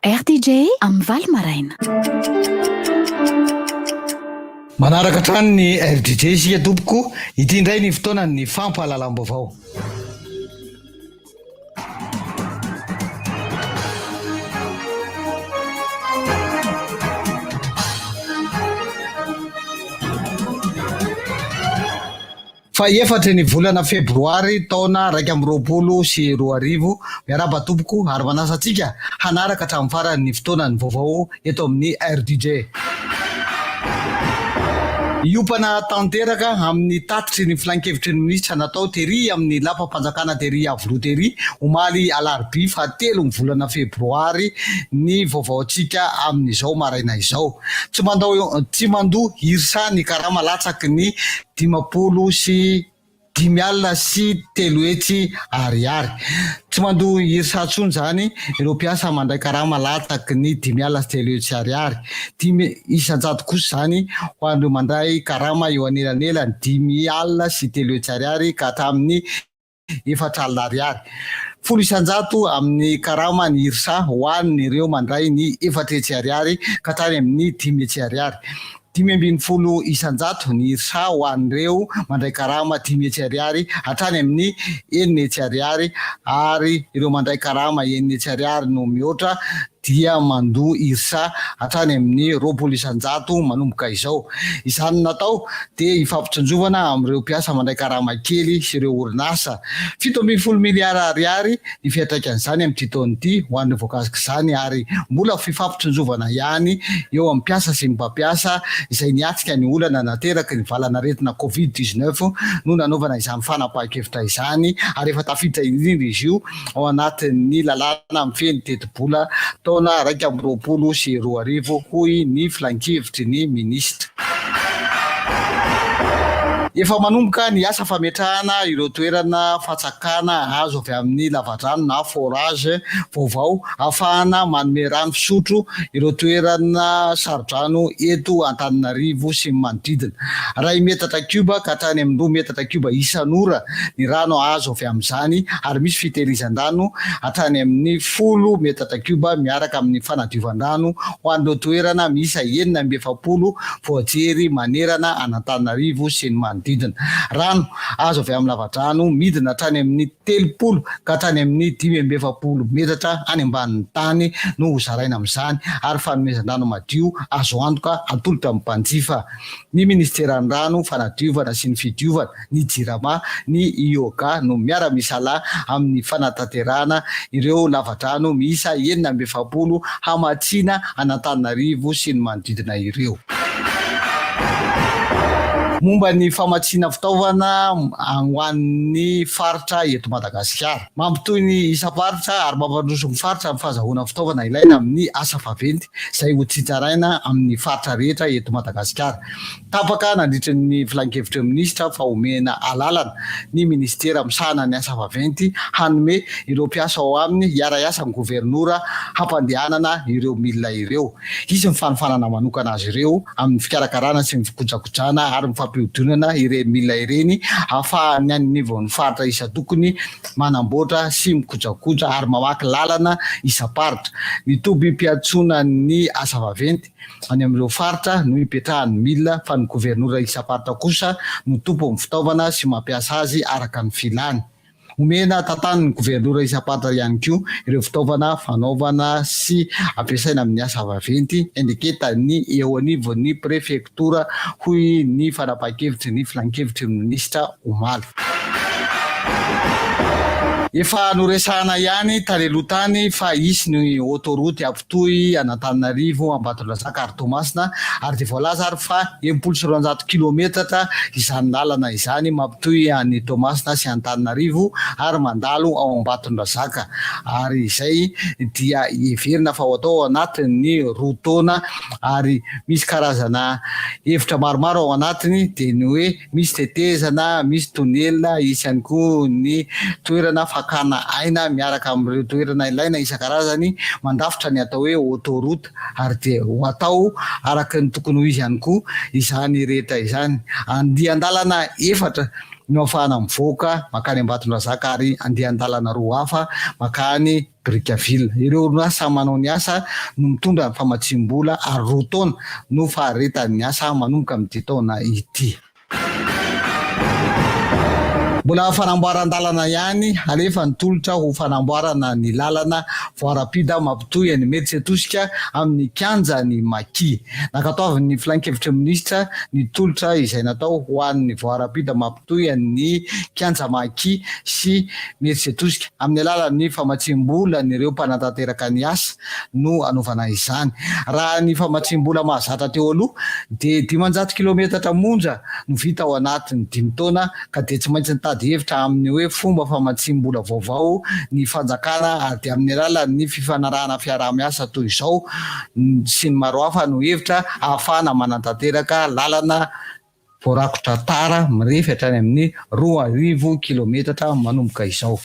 RTJ amin'ny Valo Maraina. Manaraka trano ny RDJ sika tompoko, ity indray ny fotoana ny fampahalalam-baovao. Fa efatra ny volana febroary taona 2024 miaraba tompoko ary manasa antsika hanaraka hatramin'ny farany ny fotoana ny vaovao eto amin'ny RDJ. Iopana tanteraka amin'ny tatitry ny filan-kevitry ny minisitra natao tery amin'ny lapam-panjakana tery avoloa tery omaly alarobia fahatelo ny volana febroary ny vaovaontsika amin'izao maraina izao. Tsy mandoa hirisa ny karama latsaky ny 5 sy 3 hetsy ariary. Tsy mandoa hirisa tsony zany ireo mpiasa mandray karama latsaky ny 5 sy 3 hetsy ariary. 10 kosa zany ho an'ireo mandray karama eo anelanelany 5 sy 3 hetsy ariary ka hatramin'ny 4 ariary. 100 amin'ny karama ny hirisa ho an'ireo mandray ny 4 hetsy ariary ka hatrany amin'ny 5 hetsy ariary. 500 ny hirisa ho an'ireo mandray karama 5 hetsy ariary hatrany amin'ny 4 hetsy ariary ary ireo mandray karama 4 hetsy ariary no mihoatra dia mandoa hirisa hatrany amin'ny 200 manomboka izao. Izany natao dia ifampitsinjovana amin'ireo mpiasa mandray karama kely sy ireo orinasa. 7 miliara ariary ny fiantraikan'izany amin'ity taona ity ho an'ireo voankazo izany ary mbola fifampitsinjovana ihany eo amin'ny mpiasa sy ny mpampiasa izay niatrika ny olana nateraka ny valanaretina Covid-19 no nanaovana izany fanapahan-kevitra izany ary efa tafiditra indrindra izy io ao anatin'ny lalàna mifeny teti-bola taona 2024 hoy ny filan-kevitry ny minisitra. Efa manomboka ny asa fametrahana ireo toerana fatsakana azo avy amin'ny lavadrano na forage vaovao ahafahana manome rano fisotro ireo toerana sarodrano eto Antananarivo sy manodidina. 2 metatra cuba ka hatrany amin'ny 2 metatra cuba isan'ora ny rano azo avy amin'izany ary misy fitehirizan-drano hatrany amin'ny 10 metatra cuba miaraka amin'ny fanadiovan-drano ho an'ireo toerana miisa 770 voajery manerana Antananarivo sy ny manodidina. Rano azo avy amin'ny lavadrano midina hatrany amin'ny 30 ka hatrany amin'ny 570 metatra any ambanin'ny tany no zaraina amin'izany ary fanomezan-drano madio azo antoka atolotra amin'ny mpanjifa. Ny ministeran'ny rano, fanadiovana sy ny fidiovana, ny jirama, ny ioga no miara-misala amin'ny fanatanterahana ireo lavadrano miisa 770 hamatsiana Antananarivo sy ny manodidina ireo. Momba ny famatsiana fitaovana hoan'ny faritra eto Madagasikara. Mampitoy ny isa-paritra ary mampandroso ny faritra amin'ny fahazahoana fitaovana ilaina amin'ny asa vaventy izay ho tsitsaraina amin'ny faritra rehetra eto Madagasikara. Tapaka nandritra ny filan-kevitry minisitra fa omena alalana ny ministera misahana ny asa vaventy hanome ireo mpiasa ao aminy hiara-iasa ny gouvernoura hampandehanana ireo milina ireo. Izy ny fanofanana manokana azy ireo amin'ny fikarakarana sy ny fikojakojana ary fampihodinana ireny milina ireny ahafahany anivon'ny faritra isa-tokony manamboatra sy mikojakoja ary mamaky lalana isa-paritra. Ny tobi-piatsoana ny asa vaventy any amin'ireo faritra no ipetrahan'ny milina fa ny gouvernoura isa-paritra kosa no tompo amin'ny fitaovana sy mampiasa azy araka ny filany. Omena tantany ny gouvernoura isa-paritra ihany koa ireo fitaovana fanaovana sy ampiasaina amin'ny asa vaventy endeketa ny eo anivon'ny prefektora hoy ny fanapahan-kevitry ny filan-kevitry ny minisitra omaly. efa noresahana ihany talelotany fa isy ny autoroute apitoy Anatananarivo Ambatondrazaka ary Toamasina ary de voalaza ary fa 700 kilometatra izany lalana izany mampitoy any Toamasina sy Antananarivo ary mandalo ao Ambatondrazaka ary izay dia everina fa atao anatin'ny roa taona ary misy karazana hevitra maromaro ao anatiny de ny hoe misy tetezana misy tonelina isany koa ny toerana fakana aina miaraka amin'ireo toerana ilaina isan-karazany mandafitra ny atao hoe autoroute ary de ho atao araka ny tokony ho izy ihany koa izany rehetra izany andian-dalana efatra no ahafahana mivoaka makany Ambatondrazaka ary andian-dalana roa hafa makany Brickaville. Ireo orinasa manao ny asa no mitondra ny famatsim-bola ary roa taona no faharetan'ny asa manomboka amin'ity taona ity. Mbola fanamboaran-dalana ihany alefa nitolotra ho fanamboarana ny lalana voarapida mampitoy any Metsetosika amin'ny kianjany Maki. Nakataovan'ny filan-kevitra minisitra nitolotra izay natao ho an'ny voarapida mampitoy any kianja Maki sy Metsetosika amin'ny alalan'ny famatsim-bola n'ireo mpanantanteraka ny asa no anaovana izany. Raha ny famatsim-bola mahazatra teo aloha de 500 kilometatra monja no vita ao anatin'ny 5 taona ka de tsy maintsy nitady hevitra amin'ny hoe fomba famatsim-bola vaovao ny fanjakana ary de amin'ny alalan'ny fifanarahana fiaraha-miasa toy izao sy ny maro hafa no hevitra ahafahana manantanteraka lalana voarakotra tara mirefy hatrany amin'ny 2,000 kilometatra manomboka izao.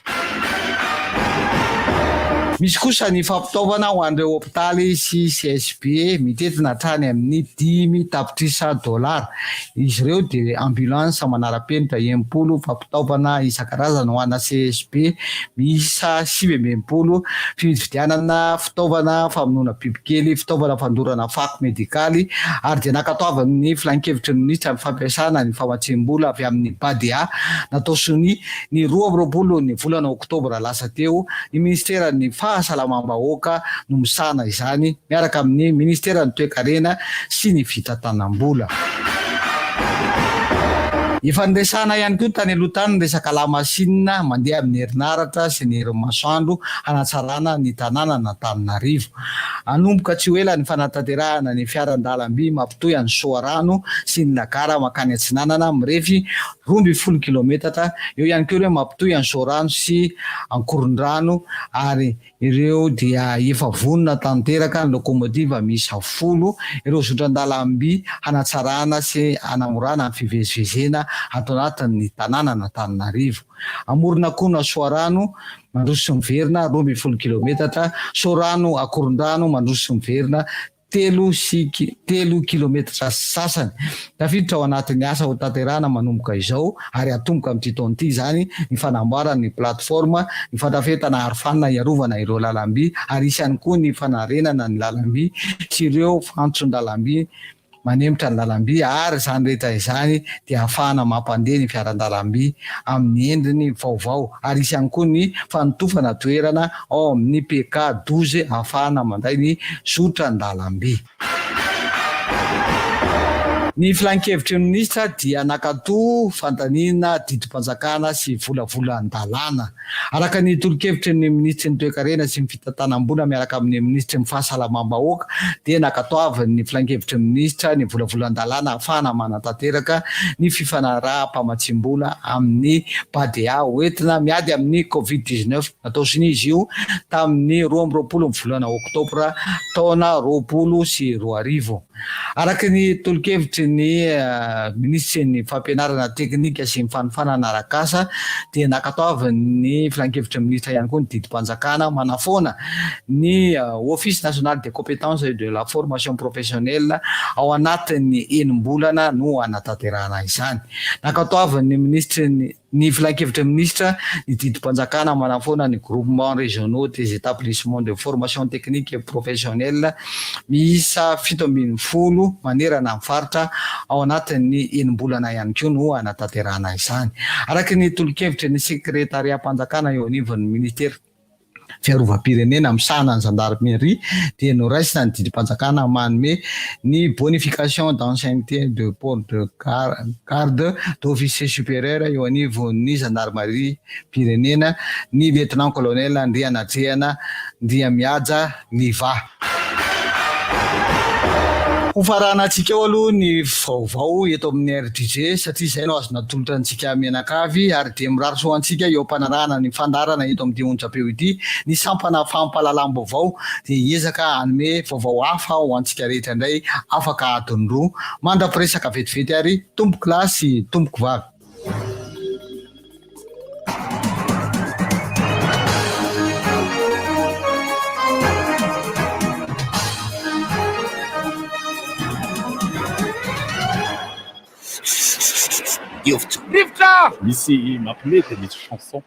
Misy kosa ny fampitaovana ho an'ireo hopitaly sy CSP mitetina hatrany amin'ny $10,000. Izy ireo de ambulance manara-penitra 80 fampitaovana isan-karazany ho ana CSP miisa 5,000, fividianana fitaovana famonoana bibikely, fitaovana fandorana fako medikaly ary de nakatoavan'ny filan-kevitry ny ministra ny fampiasana ny famatsim-bola avy amin'ny BADA natao sony ny 12 ny volana oktobra lasa teo ny ministeran'ny fahasalamam-bahoaka no misana izany miaraka amin'ny ministeran'ny toe-karena sy ny fitantanam-bola. Efa niresahana ihany koa tany aloha tany resaka lamasinina mandeha amin'ny herinaratra sy ny masoandro hanatsarana ny tanàna Antananarivo. Anomboka tsy ho ela ny fanatanterahana ny fiaran-dalamby mampitoy any Soarano sy ny Lagara makany Atsinanana mirefy 12 kilometatra. Eo ihany koa ireo mampitoy any Soarano sy Ankorondrano ary ireo dia efa vonona tanteraka ny lokomotiva miisa 10 ireo zotran-dalamby hanatsarana sy hanamorana ny fivezivezena ato anatin'ny tanàna Antananarivo. Amorona koa Soarano mandroso sy miverina 12 kilometatra, Soarano Ankorondrano mandroso sy miverina 3 kilometatra sasany. Tafiditra ao anatin'ny asa ho tanterahana manomboka izao ary atomboka amin'ity taona ity zany ny fanamboarana ny platforma, ny fandrafetana arofanina iarovana ireo lalamby ary isany koa ny fanarenana ny lalamby sy ireo fantson-dalamby manemitra ny lalamby ary zany rehetra izany dia ahafahana mampandeha ny fiaran-dalamby amin'ny endriny vaovao ary isany koa ny fanotofana toerana ao amin'ny PK 12 ahafahana manday ny zotran-dalamby. Ny filan-kevitry ny ministra dia nakatoa fantanina didim-panjakana sy volavolan-dalàna. Araka ny tolo-kevitry ny ministry ny toe-karena sy ny fitantanam-bola miaraka amin'ny ministry ny fahasalamam-bahoaka dia nakatoavan'ny filan-kevitry ny ministra ny volavolan-dalàna ahafahana manantanteraka ny fifanaraha-pamatsim-bola amin'ny BADA hoentina miady amin'ny COVID-19. Natao siny izy io tamin'ny 12 volana oktobra taona 2020. Araka ny tolo-kevitry ny ministry ny fampianarana teknika sy ny fanofanana arak'asa dia nakatoavan'ny filan-kevitry ministra ihany koa ny didim-panjakana manafoana ny office national de compétence et de la formation professionnelle ao anatin'ny enim-bolana no anatanterahana izany. Nakatoavan'ny ministry ny filan-kevitry ministra ny didim-panjakana manafoana ny groupements régionaux des établissements de formation technique et professionnelle miisa 70 manerana amin'ny faritra ao anatin'ny enim-bolana ihany koa no anatanterahana izany. Araka ny tolo-kevitry ny sekretariat-mpanjakana eo anivon'ny ministera fiarovam-pirenena misahana ny gendarmerie dia noraisina ny didim-panjakana manome ny bonification d'ancienneté de port de garde d'officier supérieur eo anivon'ny gendarmerie pirenena ny lieutenant colonel Andrianajehana Ndriamiaja Niva. Ho faranantsika eo aloha ny vaovao eto amin'ny RDG satria izay no azona tolotra antsika menakavy ary dia mirarisoantsika eo am-panarahana ny fandarana eto amin'ny onjam-peo ity ny sampana fampahalalam-baovao dia hiezaka hanome vaovao hafa ho antsika rehetra indray afaka adiny roa mandrapiresaka vetivety ary tomboko lahy sy tomboko vavy. Rivotra! Misy mampimety misy chanson.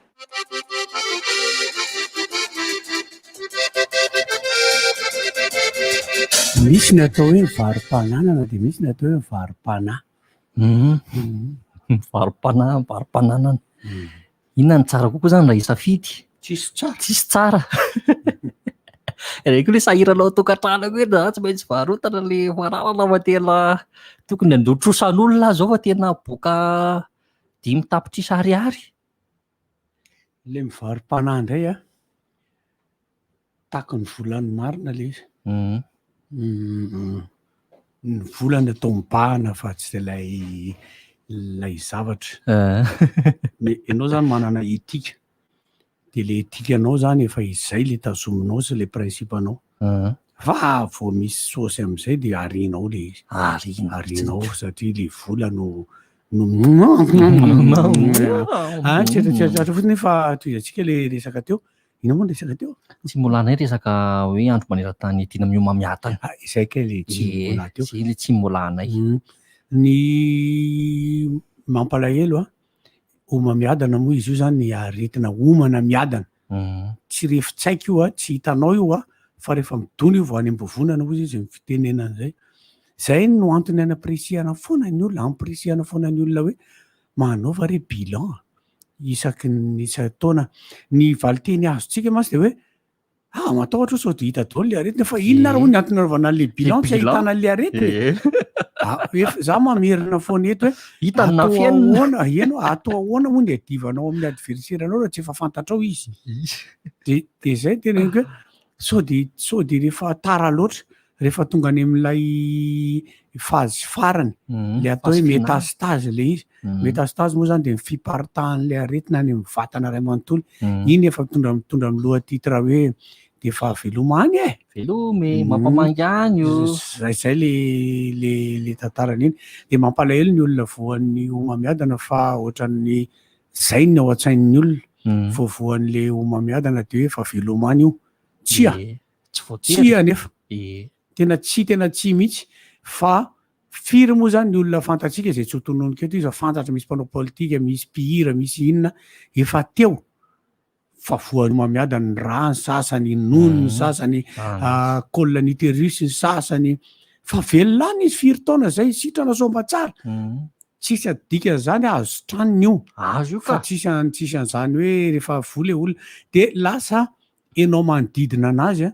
Misy ny atao hoe varim-pananana dia misy ny atao hoe varim-panahy. Varim-pananana. Inona ny tsara kokoa zany raha hisafidy? Tsisy tsara. Rehefa ilay sahiranao tokantrano hoe na tsy maintsy varotana le varanana fa tena tokony andotrosan'olona zao fa tena boka 5 tapitrisa ariary. Le mivarim-panahy indray a tahaka ny volany marina le izy. Ny volana atao mibahana fa tsy ilay zavatra. Ianao zany manana etika dia le etikanao zany efa izay le tazominao sy le principe-anao. Fa vao misy saosy amin'izay dia arianao le izy. Arianao satria le vola no tsetratratra fotsiny fa toy antsika le resaka teo. Ino moa ny resaka teo? Tsy mbola anay resaka hoe andro maneran-tany tiana miomamiatana. Izay kay le tsy mbola teo. Izay le tsy mbola anay. Ny mampalahelo homamiadana moa izy io zany ny aretina homana miadana. Tsy refitsaika io tsy hitanao io fa rehefa midona io vao any ambovonana hoy izy ny fitenenana izay. Zay no antony anapiresiana foana ny olona, ampiresiana foana ny olona hoe manaova re bilan isaky ny taona. Ny valiteny azontsika masy dia hoe matahotra sao dia hita daholo le aretina fa inona ary hoy ny antony anaovana le bilan tsy ahitana le aretina. Za mamerina foana eto hoe hitanao atao ahoana moa ny adivanao amin'ny adversaire-nao raha tsy efa fantatrao izy. Dia zay tena hoe sao dia rehefa tara loatra rehefa tonga any amin'ilay fazy farany le atao hoe métastase le izy. Métastase moa zany dia ny fiparitahan'ilay aretina any amin'ny vatana ray manontolo. Iny efa mitondra amin'ny lohatitra hoe dia efa velomany velomy mampamangy any io. Zay le tantarany iny. Dia mampalahelo ny olona voan'ny homamiadana fa ohatran'ny zay ny ao an-tsain'ny olona voavoan'le homamiadana dia hoe efa velomany io. Tsy anefa tena tsy mihitsy fa firy moa zany ny olona fantatsika izay tsy ho tononika eto izy fantatra misy mpanao politika, misy mpihira, misy inona efa teo fa voan'ny homamiadana ny rà ny sasany, nono ny sasany, colonitérus ny sasany fa velona any izy firy taona zay sitrana somba tsara. Tsisy adikana zany azo tranony io. Fa tsisy an'izany hoe rehefa vola olona dia lasa ianao manodidina anazy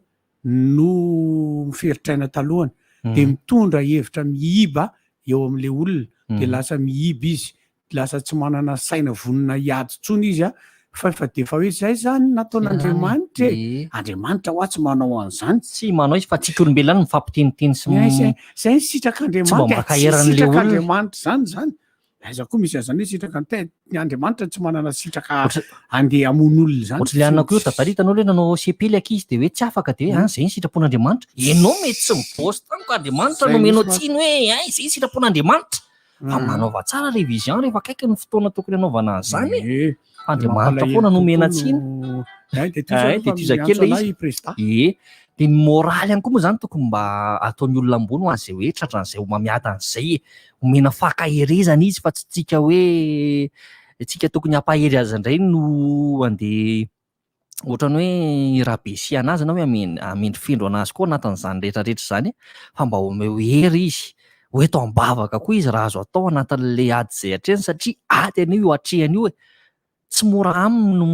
no miferitraina talohany dia mitondra hevitra mihiba eo amin'ilay olona dia lasa mihiba izy, lasa tsy manana saina vonona hiady tsony izy fa dia efa hoe izay zany nataon'Andriamanitra Andriamanitra ho tsy manao an'izany. Tsy manao izy fa tsika olombelona mifampiteniteny sy izay sitrak'Andriamanitra zany. Aiza koa misy an'izany hoe sitraka ny Andriamanitra tsy manana sitraka andeha hamono olona zany. Ohatry le anako io tantara hitanao hoe nanao sepely ankizy dia hoe tsy afaka dia hoe izay ny sitrapon'Andriamanitra. Ianao mety tsy mivoasy tamiko Andriamanitra nomenao tsiny hoe izay ny sitrapon'Andriamanitra. Fa manaova tsara révision rehefa akaiky ny fotoana tokony hanaovana an'izany. Andriamanitra foana nomena tsiny. Dia tizakely izy. Dia ny moraly ihany koa moa zany tokony mba ataon'ny olona ambony ho an'izay hoe tratran'izay homamiadana izay omena fankahirezana izy fa tsy tsika hoe tsika tokony hampahery azy indray no andeha ohatrany hoe rabesi anazy na hoe hamendrifendro anazy koa anatin'izany rehetrarehetra izany fa mba hery izy ho eto ambavaka koa izy raha azo atao anatin'ilay ady izay hatreny satria ady anio io hatrehany io tsy mora aminy no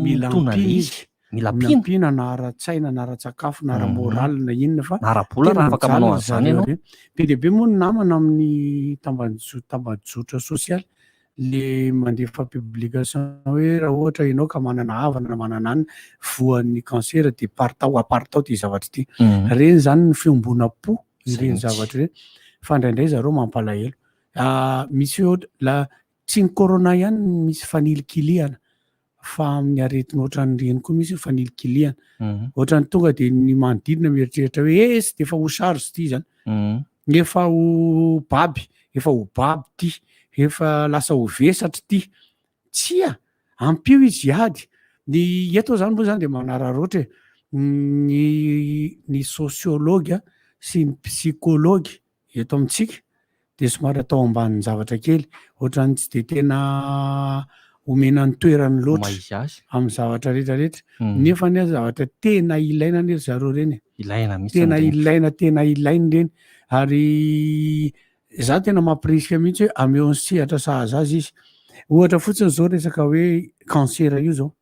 mitona izy. mila pina na ara-tsaina na ara-tsakafo na ara-moral na inona fa na ara-bola raha afaka manao an'izany ianao. Be dehibe moa ny namana amin'ny tambajotra sosialy le mandefa publication hoe raha ohatra ianao ka manana havana na manana any voan'ny kansera de apartao ty zavatra ty. Reny zany ny fiombona-po ireny zavatra ireny fa indraindray zareo mampalahelo. Misy ohatra tsy ny corona ihany misy fanilikiliana fa amin'ny aretina ohatran'ireny koa misy fanilikiliana. Ohatran'ny tonga de ny manodidina mieritreritra hoe sy de efa ho charge ty zany. Efa ho baby ty, efa lasa ho vesatra ty. Tsia, ampio izy hiady. Ny eto zany moa zany de manararoatra ny sociologue sy ny psychologue eto amintsika de somary atao ambanin'ny zavatra kely ohatran'ny tsy de tena omena ny toerany loatra amin'ny zavatra rehetrarehetra. Nefa ny zavatra tena ilaina ny zareo reny. Tena ilaina reny. Ary za tena mampirisika mihitsy hoe ameo ny sehatra sahaza azy izy. Ohatra fotsiny zao resaka hoe kansera io zao.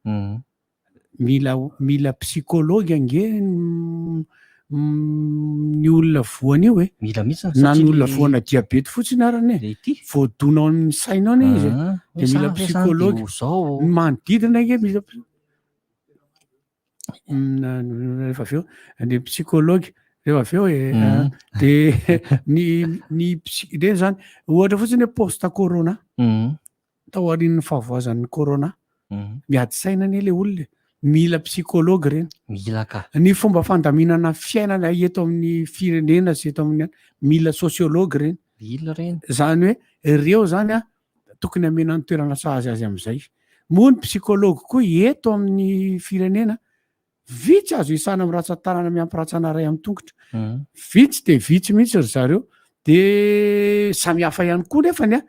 Mila psychologue ange ny olona voany io e. Na ny olona voana diabety fotsiny arany e. Voadona ao amin'ny sainao ne izy. De mila psychologue. Ny manodidina nge mila rehefa aveo ny psychologue rehefa aveo de reny zany ohatra fotsiny hoe post corona tao aorian'ny fahavoazan'ny corona miady saina anie le olona mila psychologue reny. Ny fomba fandaminana fiainana eto amin'ny firenena sy eto amin'ny mila sociologue reny. Zany hoe ireo zany tokony amena ny toerana sahaza azy amin'izay. Moa ny psychologue koa eto amin'ny firenena vitsy azo isana amin'ny ratsan-tanana miampy ratsana ray amin'ny tongotra. Vitsy de vitsy mihitsy ry zareo. De samy hafa ihany koa nefany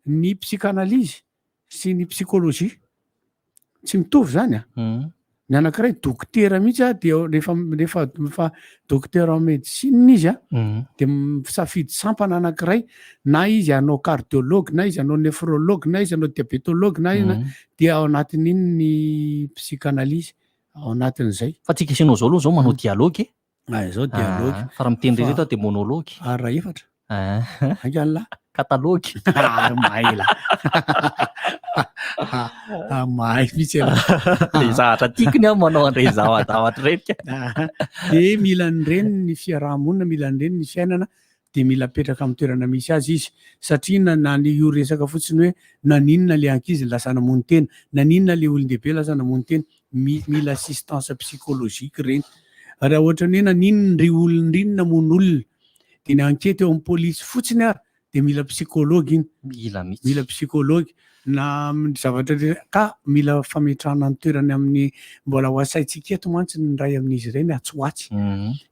ny psychanalyse sy ny psychologie tsy mitovy zany ny anankiray dokotera mihitsy de rehefa dokotera en médecine izy de misafidy sampana anankiray na izy hanao cardiologue na izy hanao néphrologue na izy hanao diabétologue na izy de ao anatin'iny ny psychanalyse ao anatin'izay. Fa tsika isanao zao aloha zao manao dialogue e. Zao dialogue. Fa raha miteny rehetra de monologue. Raha efatra. Angalala. Catalogue. Maila. Mahay mihitsy de zavatra tiako ny manao an'ireny zavatra rehetra. De mila nyreny ny fiarahamonina, mila nyreny ny fiainana de mila petraka amin'ny toerana misy azy izy satria na io resaka fotsiny hoe naninona le ankizy lasa namono tena, naninona le olon-dehibe lasa namono tena, mila assistance psychologique reny. Raha ohatra hoe naninona ry olona ry namono olona de ny ankety eo amin'ny polisy fotsiny ary de mila psychologue iny. Mila psychologue na zavatra ka mila fametrahana ny toerany amin'ny mbola ho asaitsika eto mantsy ny ray amin'izy ireny atsoatsy.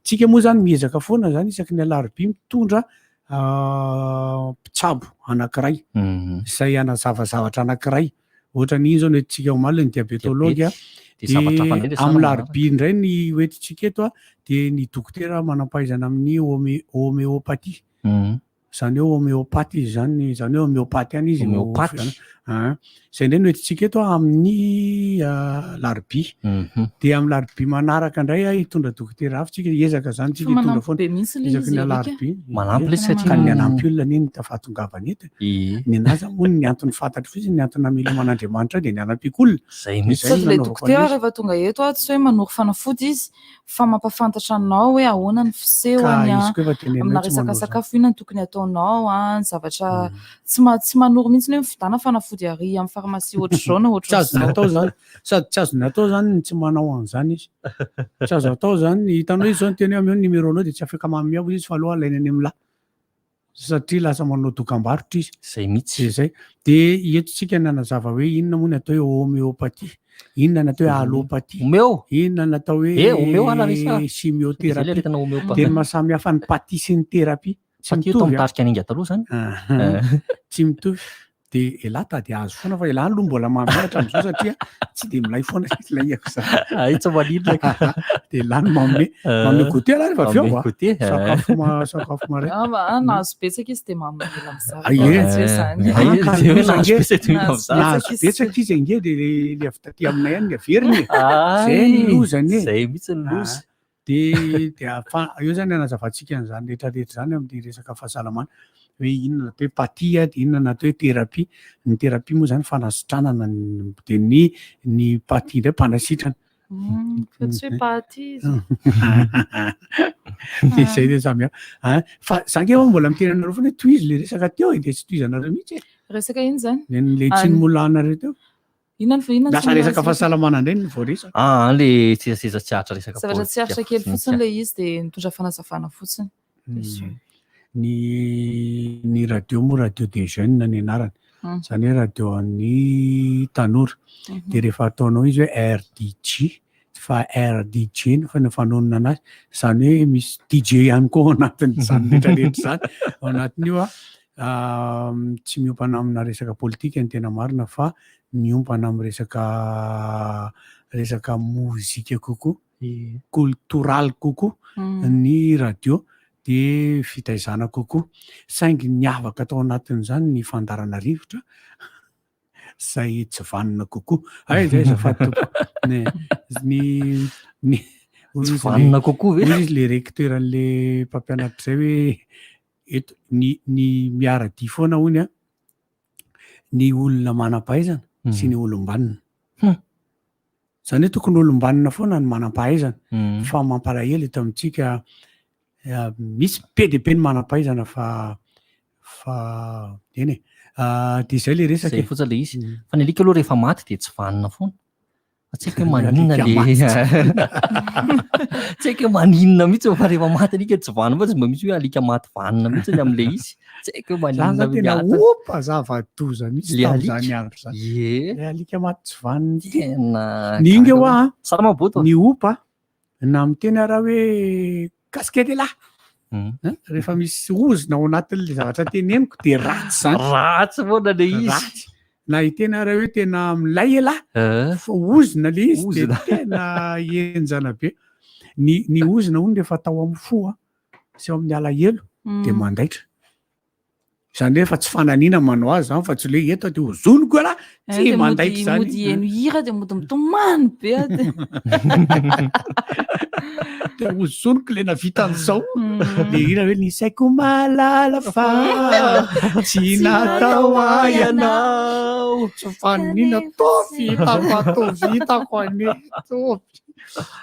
Tsika moa zany miezaka foana zany isaky ny alarobia mitondra mpitsabo anankiray izay anazavazavatra anankiray. Ohatra n'iny zao no entintsika omaly ny diabétologue de amin'ny larobia indray ny hoentintsika eto de ny dokotera manampahaizana amin'ny homéopathie. Zany hoe homéopathe zany hoe homéopathe any izy. Zay indray no entintsika eto amin'ny larobia. De amin'ny larobia manaraka indray hitondra dokotera hafa tsika ezaka zany tsika hitondra foana ezaka ny larobia. Manampy le satria ka ny anampy olona iny tafatongavany eto. Ny anazy moa ny antony fantatry fotsiny ny antony hameloman'Andriamanitra de ny anampiko olona. Zay mihitsy le dokotera rehefa tonga eto tsy hoe manoro fanafody izy fa mampafantatra anao hoe ahoana ny fisehony amina resaka sakafo inona ny tokony ataonao zavatra tsy manoro mihitsy hoe vidana fanafody ary amin'ny farmasia ohatra zao na ohatra zao. Sady tsy azo natao zany tsy manao an'izany izy. Tsy azo atao zany hitanao izy zao ny teny hoe ameo ny numéronao de tsy afaka mamiao izy fa aloha alaina any amin'ny lahy satria lasa manao dokam-barotra izy. Zay mihitsy zay. De eto tsika nanazava hoe inona moa ny atao hoe homéopathie, inona ny atao hoe allopathie, inona ny atao hoe chimiothérapie. De mahasamy hafa ny pathie sy ny thérapie. Tsy mitovy mitarika ninga taloha zany. Tsy mitovy. dia elahy tady azo foana fa elahy aloha mbola mamehatra amin'izao satria tsy dia milay foana ilay ako zany. Ay tsy maninona ka. Dia elahy no manome goûter aloha rehefa avy eo Manome goûter, sakafo maray. Nahazo betsaka izy dia mamela Ah, ie. Nahazo betsaka izy ange dia le avy taty aminay ihany ny averiny zay ny lozany e. Zay mihitsy ny loza. Dia eo zany anazavantsika an'izany rehetrarehetra zany amin'ny resaka fahasalamana hoe inona natao hoe patia dia inona natao hoe terapia. Ny terapia moa zany fanasitranana dia ny patia indray mpanasitrana. Fa tsy hoe paty izy. Izay dia samy hafa. Fa za nge mbola miteny anareo foana hoe toy izy le resaka teo dia tsy toy izanareo mihitsy. Resaka ino zany? Le tsy nomolanareo teo. Inona lasa resaka fahasalamana indray ny voaresaka. Le seza tsy ahatra resaka zavatra tsy ahatra kely fotsiny le izy dia mitondra fanazavana fotsiny. Ny radio moa radio des jeunes ny anarany. Zany hoe radio an'ny tanora. Dia rehefa ataonao izy hoe RDJ fa RDJ fa ny fanonona anazy zany hoe misy DJ ihany koa ao anatin'izany rehetrarehetra zany. Ao anatin'io tsy miompana amina resaka politika ny tena marina fa miompana amin'ny resaka mozika kokoa, kultural kokoa ny radio dia fitaizana kokoa. Saingy ny avaka atao anatin'izany ny fandarana rivotra zay tsy vanina kokoa. Zay azafady Tsy vanina kokoa ve? Izy le recteuran'le mpampianatra zay hoe eto ny miaradi foana hony ny olona manam-pahaizana sy ny olombanina. Zany hoe tokony olombanina foana ny manam-pahaizana fa mampalahelo eto amintsika misy be dia be ny manam-pahaizana fa eny e. Dia izay le resaka. Zay fotsiny le izy. Fa ny alika aloha rehefa maty dia tsy vanina foana. Tsy haiko hoe maninona le tsy haiko hoe maninona mihitsy fa rehefa maty alika tsy vanina fa tsy mba misy hoe alika maty vanina mihitsy amin'le izy. Tsy haiko hoe maninona tena opa zava-doza mihitsy tamin'izany andro zany. Ie. Alika maty tsy vanina tena. Ny inge hoa salama boto. ny opa na miteny raha hoe kaskety lahy. Rehefa misy ozona ao anatin'le zavatra teneniko dia ratsy zany. Ratsy foana le izy. Na hitena raha hoe tena milay lahy fa ozona le izy dia tena enjana be. Ny ozona hono rehefa atao amin'ny fo sy ao amin'ny alahelo dia mandaitra. Izany hoe fa tsy fananina manao azy zany fa tsy le eto dia ozoniko lahy tsy mandaitra zany. Mody eno hira dia mody mitomany be dia ozoniko le navita an'izao. Dia hira hoe ny saiko malala fa tsy natao ianao. Tsy fanina tovitako aneto.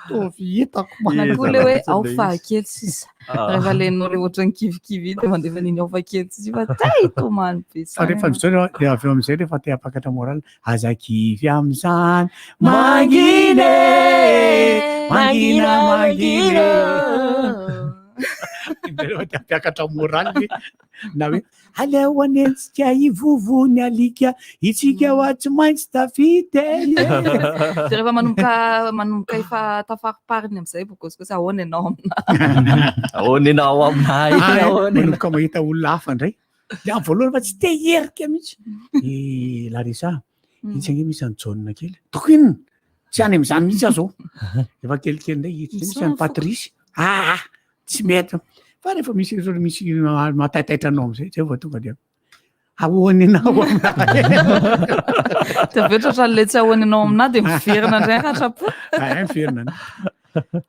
Tovitako manako le hoe ao fahakely sisa. Rehefa lenao le ohatran'ny kivikivy dia mandefa niny ao fahakely sisa fa tay tomany be. Fa rehefa amin'izao dia avy eo amin'izay rehefa te hampakatra moraly azakivy amin'izany mangina rehefa te hampiakatra moraly na hoe aleo anentsika ivovony alika itsika ho tsy maintsy tafity. Dia rehefa manomboka efa tafaripariny amin'izay bokosikosy ahoana ianao aminahy. Ahoana ianao aminahy. Manomboka mahita olona hafa indray dia amin'ny voalohany fa tsy te herika mihitsy. Larisa itsy ange misy any jaune kely tokinina tsy any amin'izany mihitsy azo. Efa kelikely indray misy any Patrice tsy mety. Fa rehefa misy matataitra anao amin'izay zay vao tonga dia ahoana ianao aminahy. Dia avy eo tratran'ilay tsy ahoana ianao aminahy dia miverina indray hatrapo. Miverina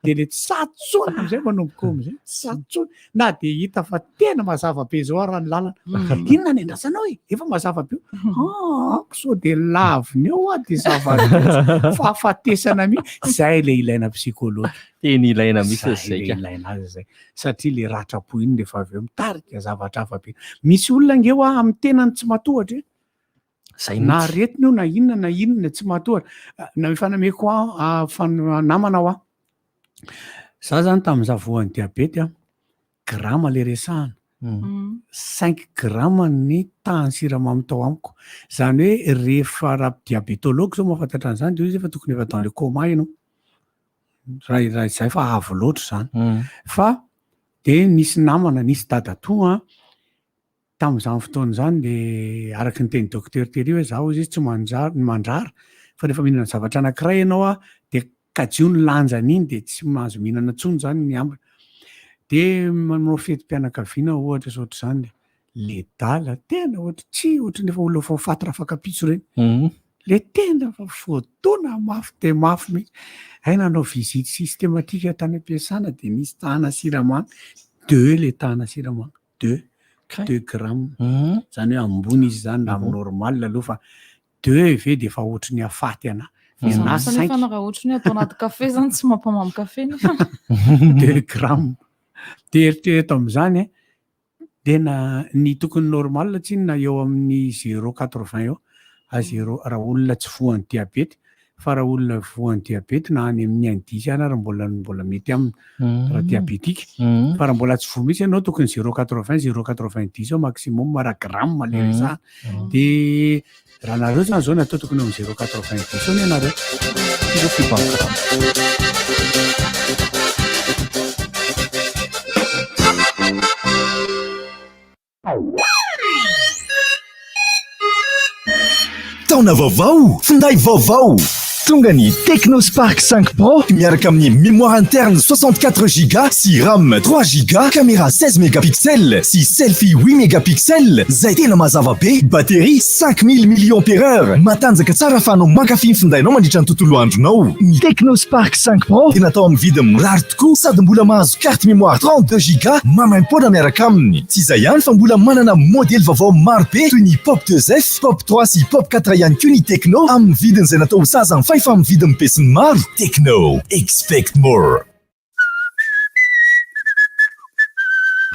dia le tsatsona amin'izay manomboka amin'izay tsatsona na dia hita fa tena mazava be zao raha ny lalana. Inona ny andrasanao efa mazava be. So dia laviny eo dia zava-dehibe fahafatesana mihitsy zay le ilaina psikology. Teny ilaina mihitsy izay ka. Ilaina azy izay satria le ratrapo iny rehefa avy eo mitarika zavatra hafa be. Misy olona nge hoa amin'ny tenany tsy matohatra. Na aretina io na inona tsy matohatra. Na mifanameko namana hoa. Za zany tamin'izaho voan'ny diabety grama le resahana 5 grama ny tahan'ny siramamy tao amiko. Zany hoe rehefa raha diabetologue zao mahafantatra an'izany dia izy efa tokony efa dans le coma ianao. Raha izay fa avo loatra zany. Fa dia nisy namana nisy dadatoa tamin'izany fotoana zany dia araka ny teny docteur tery hoe zaho izy tsy mandrara fa rehefa mihinana zavatra anankiray ianao a dia kajo ny lanjany iny dia tsy mahazo mihinana intsony zany ny ambiny. Dia manao fetim-pianakaviana ohatra sao ohatr'izany le dala tena ohatra tsy ohatra nefa olona fa fatira fakapitso ireny. Le tena fa fotoana mafy dia mafy mihitsy. Hay nanao visite systématique tany am-piasana dia nisy tahana siramamy 2 le tahana siramamy 2 grammes. Zany hoe ambony izy zany amin'ny normal aloha fa 2 ve dia efa ohatry ny afaty ana. Nefa raha ohatry ny atao anaty kafe zany tsy mampamamy kafe nefa. 2 grammes. Dia eritrereto amin'izany dia ny tokony normal tsy na eo amin'ny 0,80 eo a 0 raha olona tsy voan'ny diabety fa raha olona voan'ny diabety na any amin'ny 1,10 ana raha mbola mety aminy raha diabetika fa raha mbola tsy voa mihitsy ianao tokony 0,80 0,90 eo maximum raha gramme le resahana. Dia raha nareo zany zao natao tokony amin'ny 0,90 eo ny anareo. Taona vaovao, finday vaovao. Tonga ny Technospark 5 Pro miaraka amin'ny mémoire interne 64 Go sy RAM 3 Go, caméra 16 mégapixels sy selfie 8 mégapixels, zay tena mazava be, batterie 5000 mAh. Matanjaka tsara fa anao mankafy ny findainao mandritra ny tontolo andronao. Ny Technospark 5 Pro dia natao amin'ny vidiny mirary tokoa sady mbola mahazo carte mémoire 32 Go mamaimpoana miaraka aminy. Tsy izay ihany fa mbola manana modèle vaovao maro be toy ny Pop 2F, Pop 3 sy Pop 4 ihany koa ny Techno amin'ny vidiny izay natao saza fa amin'ny vidiny pesiny maro. Techno, expect more.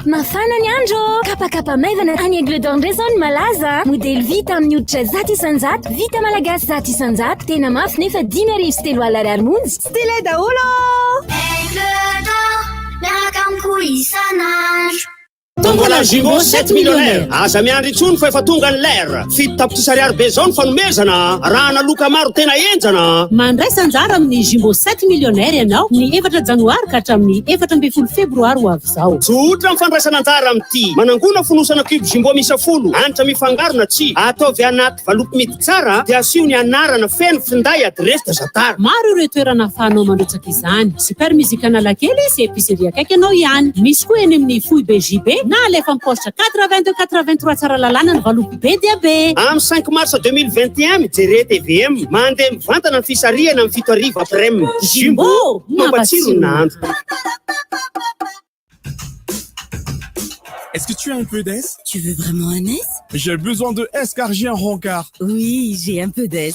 Mafana ny andro, kapakapa maivana any Aigle d'Or ndray zao ny malaza. Modely vita amin'ny hoditra zato isanjato, vita malagasy zato isanjato, tena mafy nefa 10,3 monja. Style daholo! Aigle d'Or, miaraka amiko isanandro. Tombola Jumbo 7 millionnaire. Asa miandry intsony fa efa tonga ny lera. Fito tapitrisa ariary be zao ny fanomezana. Raha naloka maro tena enjana. Mandray sanjara amin'ny Jumbo 7 millionnaire ianao ny 4 janoary ka hatramin'ny 14 febroary ho avy zao. Tsotra mifandraisana anjara amin'ity. Manangona fonosana cube Jumbo misa folo. Anitra mifangarona tsy. Ataovy anaty valopy mety tsara dia asiho ny anarana feno finday adresy dazatara. Maro ireo toerana ahafahanao mandrotsaka izany. Super musique Analakely sy épicerie akaiky ianao ihany. Misy koa eny amin'ny Fouille BJB na alefa mipostra 82-83 tsara lalàna ny valopy be dia be. Amin'ny 5 mars 2021 mijery TVM mandeha mivantana ny fisariana amin'ny 7 arivo après-midi. Jumbo mampatsiro nandro. Est-ce que tu as un peu d'S? Tu veux vraiment un S? J'ai besoin de S car j'ai un rencard. Oui, j'ai un peu d'S.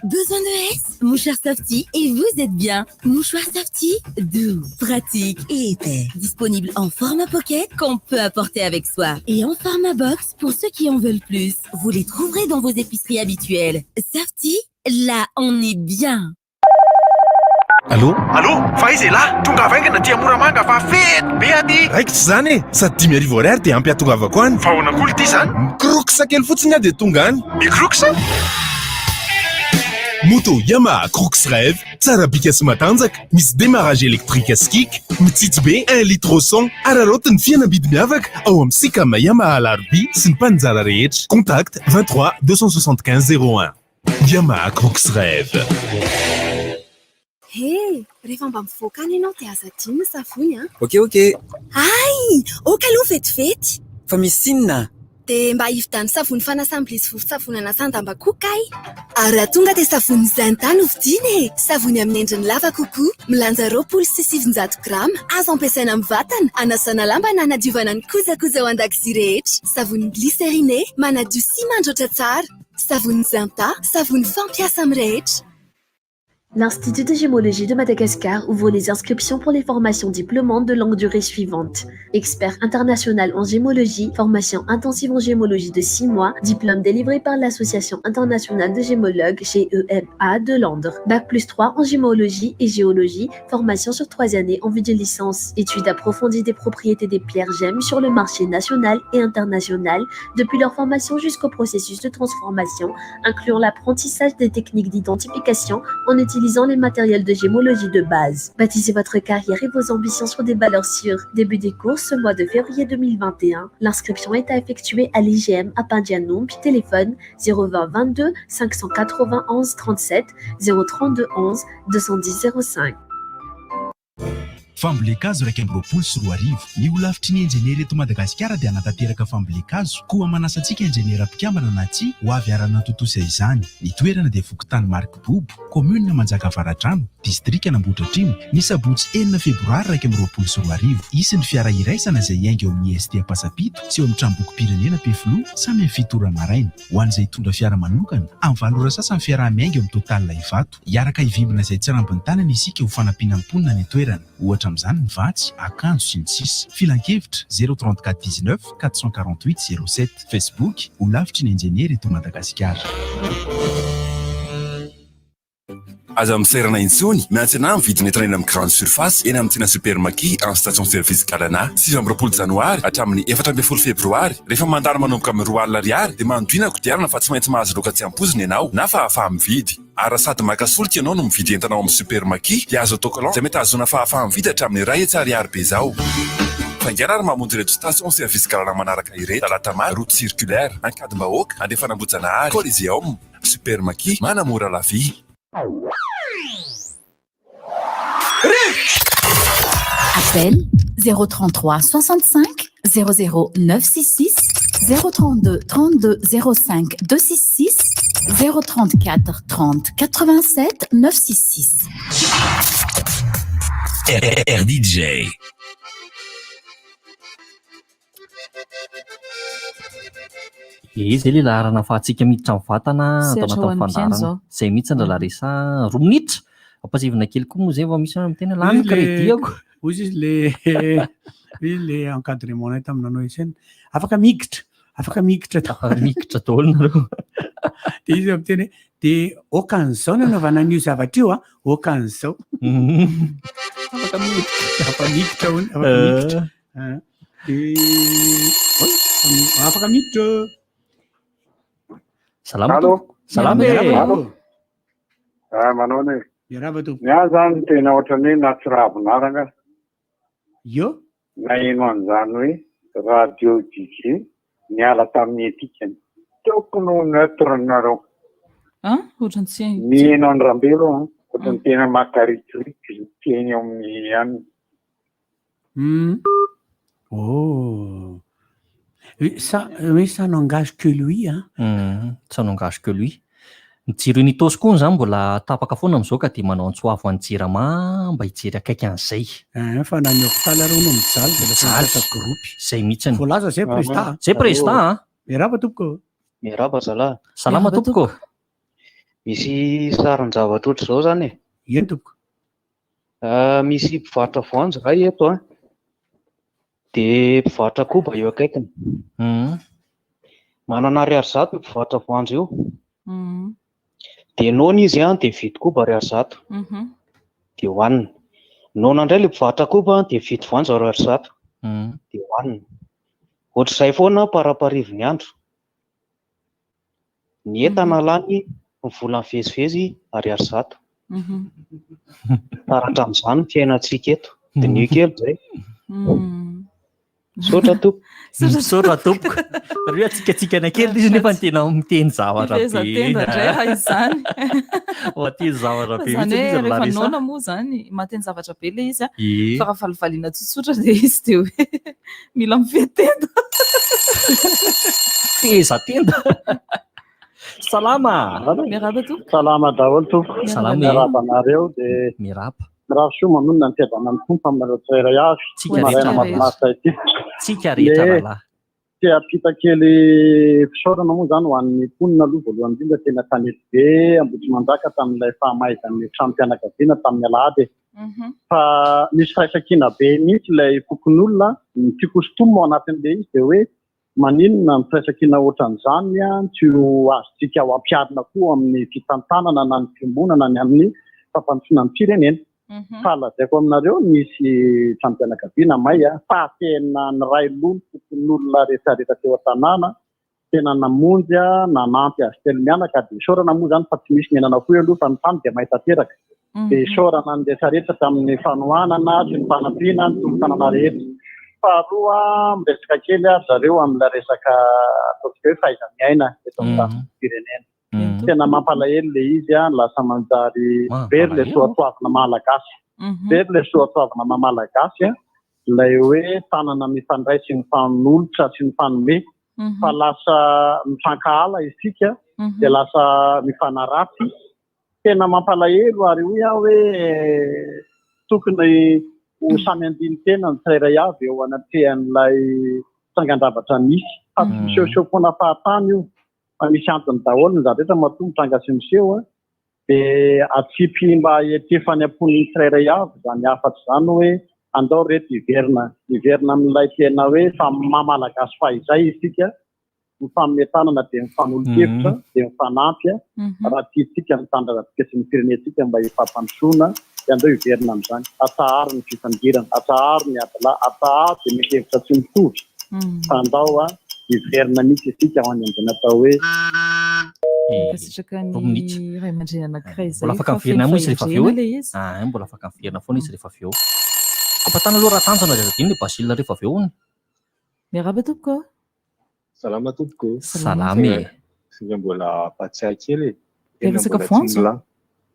Besoin de S? Mon cher Softy, et vous êtes bien? Mouchoir Softy, doux, pratique et épais. Disponible en format pocket qu'on peut apporter avec soi. Et en format box pour ceux qui en veulent plus. Vous les trouverez dans vos épiceries habituelles. Softy, là on est bien. Allô? Allô? Fa izy là? Tonga vaingana dia moramanga fa fety be aty. Raiko tsy zany e, sady 10,000 dia ampy atongavako any. Fa ahoana koly ity zany? Mikroksa kely fotsiny dia tonga any. Mikroksa? Moto Yamaha Crux Rêve, tsara bika sy matanjaka, misy démarrage électrique skik, mitsitsy be 1 litre au 100, ararotiny fihenam-bidy miavaka ao amin'ny sikama Yamaha Alarby sy ny mpanjara rehetra. Contact 23 275 01. Yamaha Crux Rêve. Hé, rehefa mba mivoaka any ianao dia aza adino savony a? Ok. Ay, okaloha fetifety. Fa misy sinona? Dia mba hividany savony fanasam-bilisy vovon-tsavony anasan-damba-koka ay. Ary raha tonga dia savony zantany hovidiny e. Savony amin'ny endriny lava kokoa, milanja 700 grama, azo ampiasaina amin'ny vatana, anasana lamba na hanadiovana ny kojakoja ao an-dakozia rehetra. Savony glycériné, manadio sy mandroatra tsara. Savony Zanta, savony fampiasa amin'ny rehetra. L'Institut de gémologie de Madagascar ouvre les inscriptions pour les formations diplômantes de longue durée suivantes. Expert international en gémologie, formation intensive en gémologie de 6 mois, diplôme délivré par l'Association internationale de gémologues GEMA de Londres. Bac plus 3 en gémologie et géologie, formation sur 3 années en vue de licence. Études approfondies des propriétés des pierres gemmes sur le marché national et international, depuis leur formation jusqu'au processus de transformation, incluant l'apprentissage des techniques d'identification en utilisant utilisant les matériels de gémologie de base. Bâtissez votre carrière et vos ambitions sur des valeurs sûres. Début des cours ce mois de février 2021. L'inscription est à effectuer à l'IGM à Pindianombe, téléphone 020 22 591 37 032 11 210 05. fambolekazo raiky amby roapolo sy roa arivo ny olavitry ny enjenery eto Madagasikara dia anatanteraka fambolekazo koa manasantsika enjenera mpikambana na tsy ho avy arana totosa izany. Ny toerana dia Vokotany Mark Bobo, commune Manjaka Avaratrano, district Anambohidratrimo, ny sabotsy 9 febroary raiky amby roapolo sy roa arivo. Isin'ny fiara iraisana izay iainga eo amin'ny ST Pasapito sy eo amin'ny tranombokim-pirenena Pefilo samy amin'ny fitora maraina. Ho an'izay hitondra fiara manokana, amin'ny valora sasany fiara-miainga eo amin'ny totalina Ivato. Iaraka hivimbina izay tsy rambiny tanana isika ho fanampiana-ponina ny toerana. Ohatra amin'izany ny vatsy, akanjo sy ny sisa. Filan-kevitra 034 19 448 07. Facebook Olavitry ny enjenery eto Madagasikara. Aza misairana intsony miantsy ana mividina entana amin'ny grande surface eny amin'ny tsena supermarché en station service Galana 6 janoary hatramin'ny 14 febroary. Rehefa mandalo manomboka amin'ny 2 alina ariary dia mandoina kodiarana fa tsy maintsy mahazo loka tsy ampoziny ianao na fahafaha mividy. Ary sady maka solika ianao no mividy entanao amin'ny supermarché dia azo autocollant izay mety azona fahafaha mividy hatramin'ny 2 hetsy ariary be zao. Faingana ary mamonjy ireto station service Galana manaraka ireto: Talatamary, route circulaire, Ankadimbahoaka, Andefana-Bojanahary, Coliseum, supermarché manamora la vie. Appel 033 65 00 966 032 32 05 266 034 30 87 966. RDJ. Izay lehilahy arana fahatsika miditra amin'ny vatana atao anatin'ny fandarana izay mihitsy ny laresa 2 minitra ampazivina kely koa moa zay vao misy amin'ny tena lany krediako ozy izy le encadrement nay taminanao isany afaka migitra daholo nareo dia izy amin'ny teny dia okan'izao no anaovana an'io zavatra io okan'izao afaka migitra afaka migitra. Salama. Manao ny miarahaba tompo. Ny ahy zany tena ohatran'ny hoe natsiravinaranga io na ino an'izany hoe radio DJ niala tamin'ny etikany tokony ho neutre nareo. Ohatrany tsy Mihaino any Rambelo ohatrany tena makarikoriko teny amin'ny any. Oh. Ça n'engage que lui, hein? Ça n'engage que lui. Ny jiro nitosy koa zany mbola tapaka foana amin'izao ka dia manao antsoavo any jirama mba hijery akaiky an'izay. Fa na ny hôpitaly areo no mijaly dia groupe. Zay mihitsiny. Voalaza zay président. Zay président. Miarahaba tompoko. Miarahaba zalahy. Salama tompoko. Misy saron-javatra ohatr' izao zany e. Ino tompoko? Misy mpivarotra voanjo iray eto dia mpivarotra koba eo akaikiny. Manana 200 mpivarotra voanjo io. Dia nona izy dia vidy koba 200. Dia hohanina. Nona indray ilay mpivarotra koba dia vidy voanjo 200. Dia hohanina. Ohatr'izay foana paraparivo ny andro. Ny entana lany ny vola mivezivezy 200. Taratra amin'izany fiainantsika eto. Dia ny kely zay. Sotra tompoko. Sotra tompoko. Ry atsikatsika kely izy nefa tena miteny zavatra be. Tenda indray izany. Mateny zavatra be. Zany hoe rehefa nona moa zany mateny zavatra be le izy fa raha valivaliana tsotsotra dia izy dia hoe mila mifehy tenda. Teza tenda. Salama. Miarahaba tompoko. Salama daholo tompoko. Salama. Miarahaba anareo dia miarahaba. Raha soa mamonina ny fiadana amin'ny tompo aminareo tsirairay avy. Maraina mahafinaritra ity. Tsika rehetra rahalahy. Tsy ampita kely fisaorana moa zany ho an'ny mponina aloha voalohany indrindra tena tanety be Ambohitrimanjaka tamin'ilay fahamaizan'ny trano-pianakaviana tamin'ny alahady. Fa misy firaisan-kina be mihitsy ilay fokon'olona ny tikostomo ao anatin'ilay izy dia hoe maninona ny firaisan-kina ohatran'izany tsy ho azontsika ho ampiarina koa amin'ny fitantanana na ny fimbonana ny amin'ny fampandrosoana ny firenena. Falazaiko aminareo misy trano-pianakaviana may fa tena ny ray lolo fokon'olona rehetrarehetra teo an-tanàna tena namonjy nanampy azy telo mianaka dia isaorana moa zany fa tsy misy mihinana koa aloha fa ny tany dia may tanteraka. dia saorana an'izay sarehetra tamin'ny fanohanana sy ny fanampiana ny tompontanana rehetra. Faharoa miresaka kely zareo amin'ilay resaka ataontsika hoe fahaiza-miaina eto amin'ny firenena. Tena mampalahelo ilay izy lasa manjary very ilay soatoavina malagasy. Very ilay soatoavina malagasy ilay hoe tanana mifandray sy ny fanolotra sy ny fanome fa lasa mifankahala isika dia lasa mifanaratsy. Tena mampalahelo ary hoe tokony ho samy andiny tena ny tsirairay avy eo anatrehan'ilay tsangan-davatra misy. Fa tsy misehoseho foana fahatany io fa misy antony daholo ny zavatra mahatonga mitranga sy miseho dia atsipy mba etefany ampon'ny tsirairay avy izany afa-tsy izany hoe andao reto hiverina amin'ilay tena hoe mamalagasy fahizay isika mifanometanana dia mifanolo-kevitra dia mifanampy raha tiantsika mitandrantsika sy ny firenentsika mba hifampandrosoana dia andao hiverina amin'izany. Atsahary ny fifandirana, atsahary ny adila, atsahary dia mikevitra tsy mitovy fa andao hiverina mihitsy isika ho any amin'izay natao hoe Kasitraka ny ray aman-dreny anankiray izay mbola afaka miverina moa izy rehefa avy eo mbola afaka miverina foana izy rehefa avy eo. Ampatana aloha raha tanjona dia adiny Basile rehefa avy eo ony. Miaraba tompoko. Salama tompoko. Salamy. Sika mbola patsiahy kely. Resaka voanjo.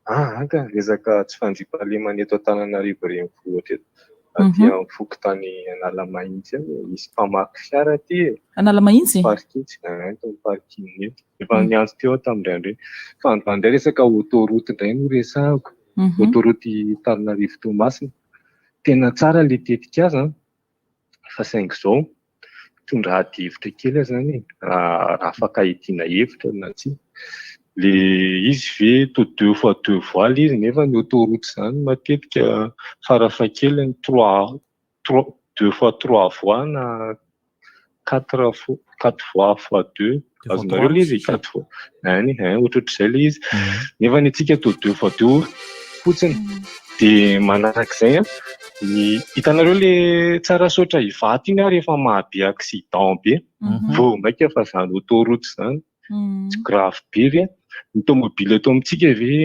Aka resaka tsy fanjiam-pahalemana eto Antananarivo renivohitra eto. Aty amin'ny fokontany Analamahitsy misy mpamaky fiara aty. Analamahitsy? Parking eto amin'ny parking eto. Efa niantso teo tamin'indray indray. Fa andray resaka autoroute indray no resahako. Autoroute Antananarivo Toamasina. Tena tsara ilay tetika azy fa saingy izao tondra hadivotra kely zany raha afaka hidiana hevitra na tsy. Le izy ve to 2 fois 2 voies izy nefa ny autoroute izany matetika farafahakeliny 2 fois 3 voies na 4 voies fois 2 azonareo le izy 4 fois ohatrohatr'izay le izy nefa ny antsika to 2 fois 2 fotsiny dia manarak'izay hitanareo le tsara saotra hivaty iny rehefa mahabe accident be vao maika fa izany autoroute izany tsy grave be ve ny tomobile eto amintsika ve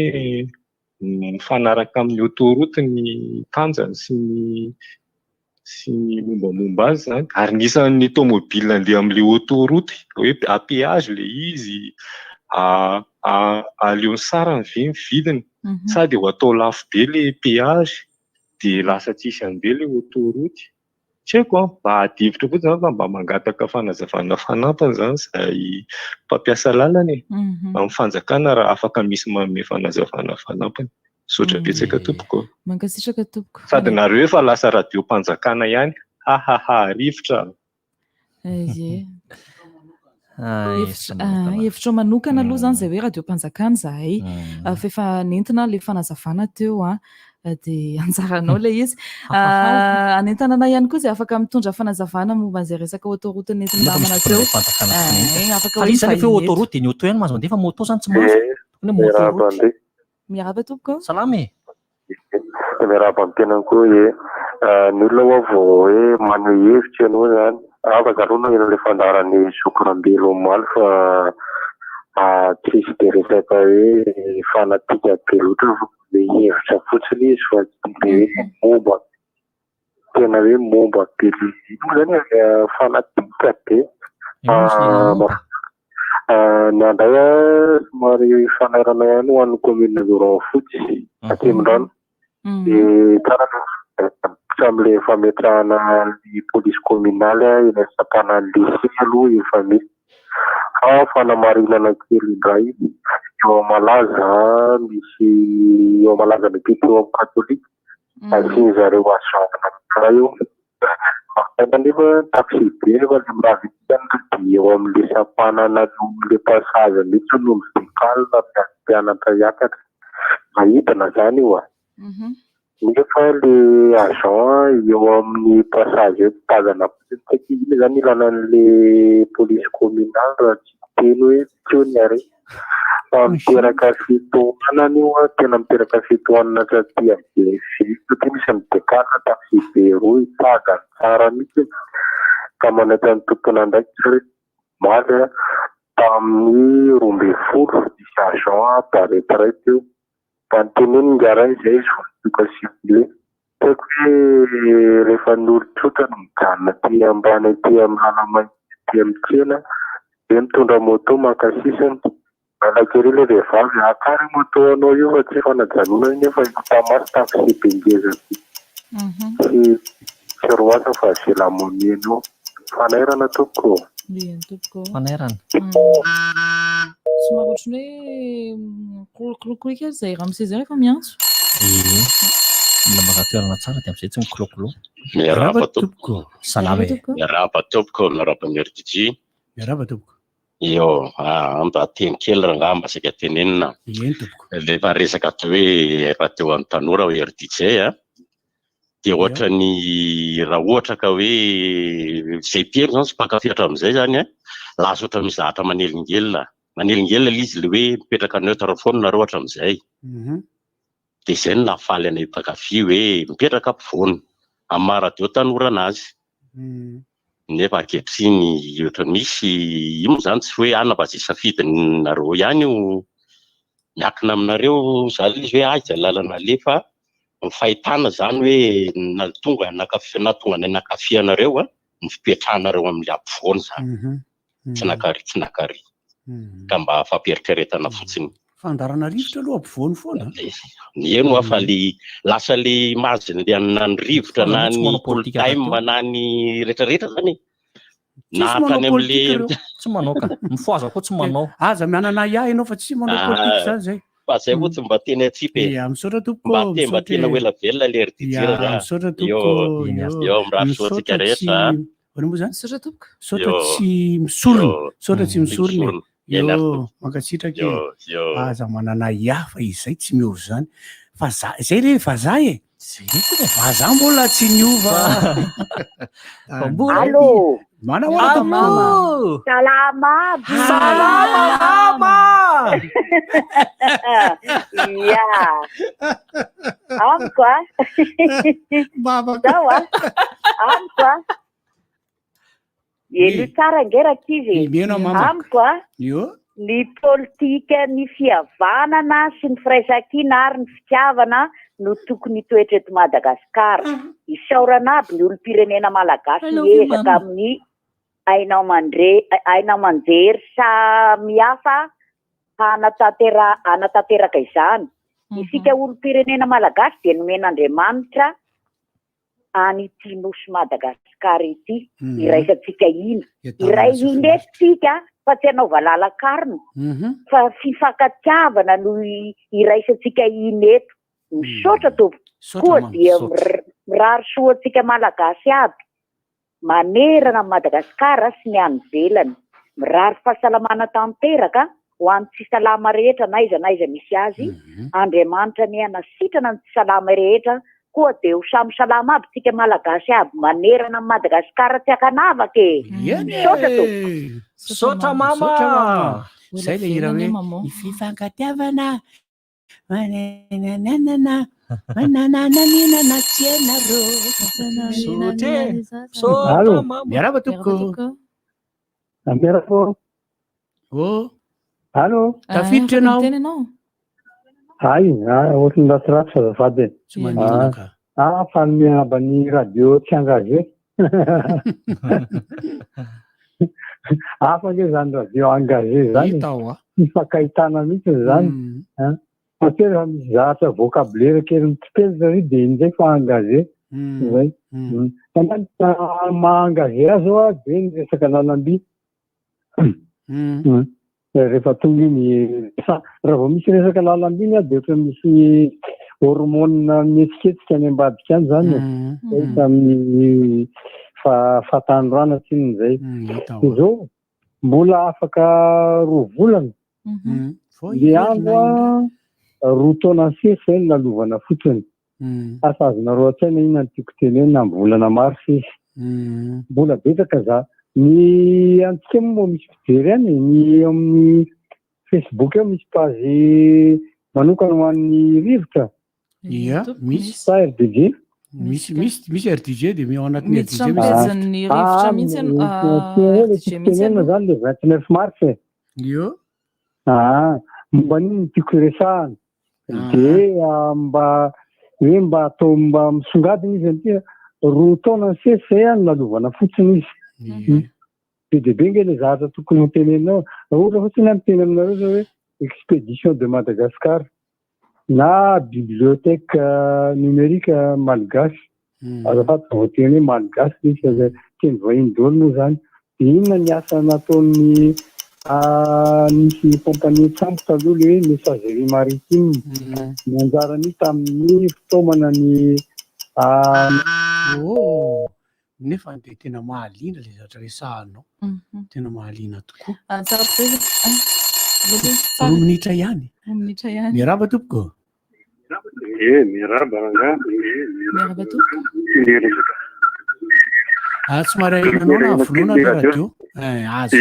mifanaraka amin'ny autoroute ny tanjany sy ny mombamomba azy izany ary nisan'ny tomobile andeha amin'ilay autoroute hoe péage le izy aleony sarany ve ny vidiny sady ho atao lafo be le péage dia lasa tsisy andeha le autoroute. Tsy haiko mba hadivotra fotsiny izany fa mba mangataka fanazavana fanampiny izany izay mpampiasa lalana amin'ny fanjakana raha afaka misy manome fanazavana fanampiny. Saotra betsaka tompoko. Mankasitraka tompoko. Sady nareo efa lasa radio mpanjakana ihany. Rivotra. Hevitra manokana aloha izany izay hoe radio mpanjakana zahay fa efa nentina ilay fanazavana teo dia anjaranao ilay izy. Anentanana ihany koa izay afaka mitondra fanazavana momba an'izay resaka autoroute nentina namana teo. Izy rehefa autoroute dia ny auto ihany mahazo mandeha fa moto izany tsy mahazo. Miaraba tompoko. Salamy. Miaraba amin'ny tenany koa ny olona hoa vao hoe maneho hevitra ianao izany afaka aloha na ilay fandaran'ny zokiram-belo omaly fa tsisy dia resaka hoe fanatika be loatra le hevitra fotsiny izy fa hoe momba tena hoe momba be io zany fanatika be ny andray somary fanairana ihany ho an'ny commune Laurent fotsy Akemindrano dia tsara amin'ilay fametrahana ny polisy communale ilay sapanany lycée aloha efa misy fa fanamarinana kely indray eo Malaza misy eo Malaza mipety eo amin'ny katolika asiany zareo azavana io nefa taxi be nefa le miravitikana dia eo amin'ilay sampanana le passage mihitsy no mivekalina mpianatra hiakatra mahitana izany io nefa le agent eo amin'ny passage eo tazana fotsiny iny izany ilana an'le polisy communale raha tsy teny hoe pionnier fa miteraka fitohanana io tena miteraka fitohanana satria be vita misy midekana taxi be roa tagany tsara mihitsy ka manaiky ny tompona ndraiky maly tamin'ny 12 misy agent retraite io Panteniny ngaran izay education tiako hoe rehefa nolotsotra no mijanona ty ambany ty amin'ny halamainy ty amin'ny tsena dia mitondra moto makasisany alakely ilay vehivavy akary moto anao io fa tsy fanajanona iny efa itamasy taxi be ngeza sy roasa fa zay lamonenao fanairana tompoko fanairana somary ohatrany hoe kolokolokoika zay raha misy zay rehefa miantso mila magatoerana tsara dia amin'izay tsy mikolokolo miaraba tompoko salama miaraba tompoko miaraba mierdiji miaraba tompoko io mba teny kely rangamba sika tenenina lefa resaka to hoe raha teo amin'ny tanora hoe erdiji dia ohatra ny raha ohatra ka hoe zay telo zany sy mpakafihatra amin'izay zany lasa ohatra mizahatra manelingelina izy le hoe mipetraka neutre foana nareo ohatra amin'izay dia izay no nafaly anay mpakafy hoe mipetraka ampovoany amin'ny maradio tanora anazy nefa ankehitriny ohatra misy io zany tsy hoe anapa zay safidinareo ihany io miakina aminareo zany izy hoe aiza lalana alefa ny fahitana zany hoe natonga nay nakafianareo ny fipetrahanareo amin'ny ampovoany zany tsy nakary ka mba fampieritrretana fotsiny fandarana rivotra aloha ampovoany foana eno fa lasa le maziny le na ny rivotra na ny full-time na ny rehetrarehetra zany nahatany am'le tsy manao ka mifoaza koa tsy manao aza mianana iahy ianao fa tsy manao politika zany zay fa zay fotsiny mba teny atsipy misaotra tompoko mba tena hoela velona le erdijira misaotra tompoko mirasotsika rehetra misaotra tompoko misaotra tsy misorona misaotra tsy misorona io mankasitraka aza manana iahy fa izay tsy miova zany fa zay re vazaha vazaha mbola tsy niova allo manao salama ya amiko zao amiko elo tsara ngerakizy amiko ny politika ny fihavanana sy ny firaisan-kina ary ny fitiavana no tokony toetra eto Madagasikara isaorana aby ny olom-pirenena malagasy miezaka amin'ny ainao manjery samihafa hanatanteraka izany isika olom-pirenena malagasy dia nomen'Andriamanitra anyty nosy Madagasikara ity iraisantsika ina iray inetsika fa tsy hanao valalakarina fa fifankatiavana no iraisantsika ineto misaotra tompoko koa dia mirary soatsika malagasy aby manerana Madagasikara sy ny any ivelany mirary fahasalamana tanteraka ho an'ny tsy salama rehetra naiza misy azy Andriamanitra ny anasitrana ny tsy salama rehetra koa dia ho samy salama aby tsika malagasy aby manerana Madagasikara tsy hakanavaka misaotra tompoko misaotra mama zay le hira hoe ny fifankatiavana manananana mananananina tsienareo misaotra mama miaraba tompoko miaraba allo tafiditra ianao ay ohatrany ratsiratsy fa zafady tsy maninaka fanomiabany radio tsy engagé hafa nge zany radio engagé zany mifankahitana mihitsy zany fa rehefa misy zahatra vocabulaire kely mitipelitra ry dia inizay fa engagé zay maengagé azy ao be ny resaka lalamby rehefa tonga iny raha vao misy resaka lalamby iny dia ohatra misy hormone mihetsiketsika any ambadika any zany tamin'ny fahatandroana tsiny zay izao mbola afaka 2 volana dia andro roa taona sesy zay nalovana fotsiny asa azonareo an-tsaina iny tiako tenena amin'ny volana marsy izy mbola betsaka za ny antsika moa misy fijery any ny amin'ny Facebook eo misy page manokana ho an'ny rivotra misy sa RDG misy RDG dia mio anatin'ny RDG misy rivotra mihitsy tenena zany le 29 mars io momba an'iny tiako resahana dia mba atao mba misongadina izy an'ity 2 taona sesy zay any nalovana fotsiny izy be dia be nge le zavatra tokony hotenenao ohatra fotsiny any teny aminareo zao hoe expédition de Madagascar na bibliothèque numérique malgasy azafady voateny hoe malgasy misy teny vahiny daholo moa zany dia inona ny asa nataon'ny nisy compagnie tsamboka aloha le hoe messagerie maritime ny anjarany tamin'ny fitaomana ny nefa dia tena mahaliana le zavatra resahanao tena mahaliana tokoa roa minitra ihany miaraba tompoko miaraba tsy mary ahinanao na avonona le radio azo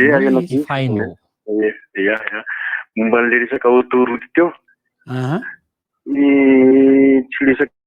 fainao momba n'le resaka autoroute teo tsy resaka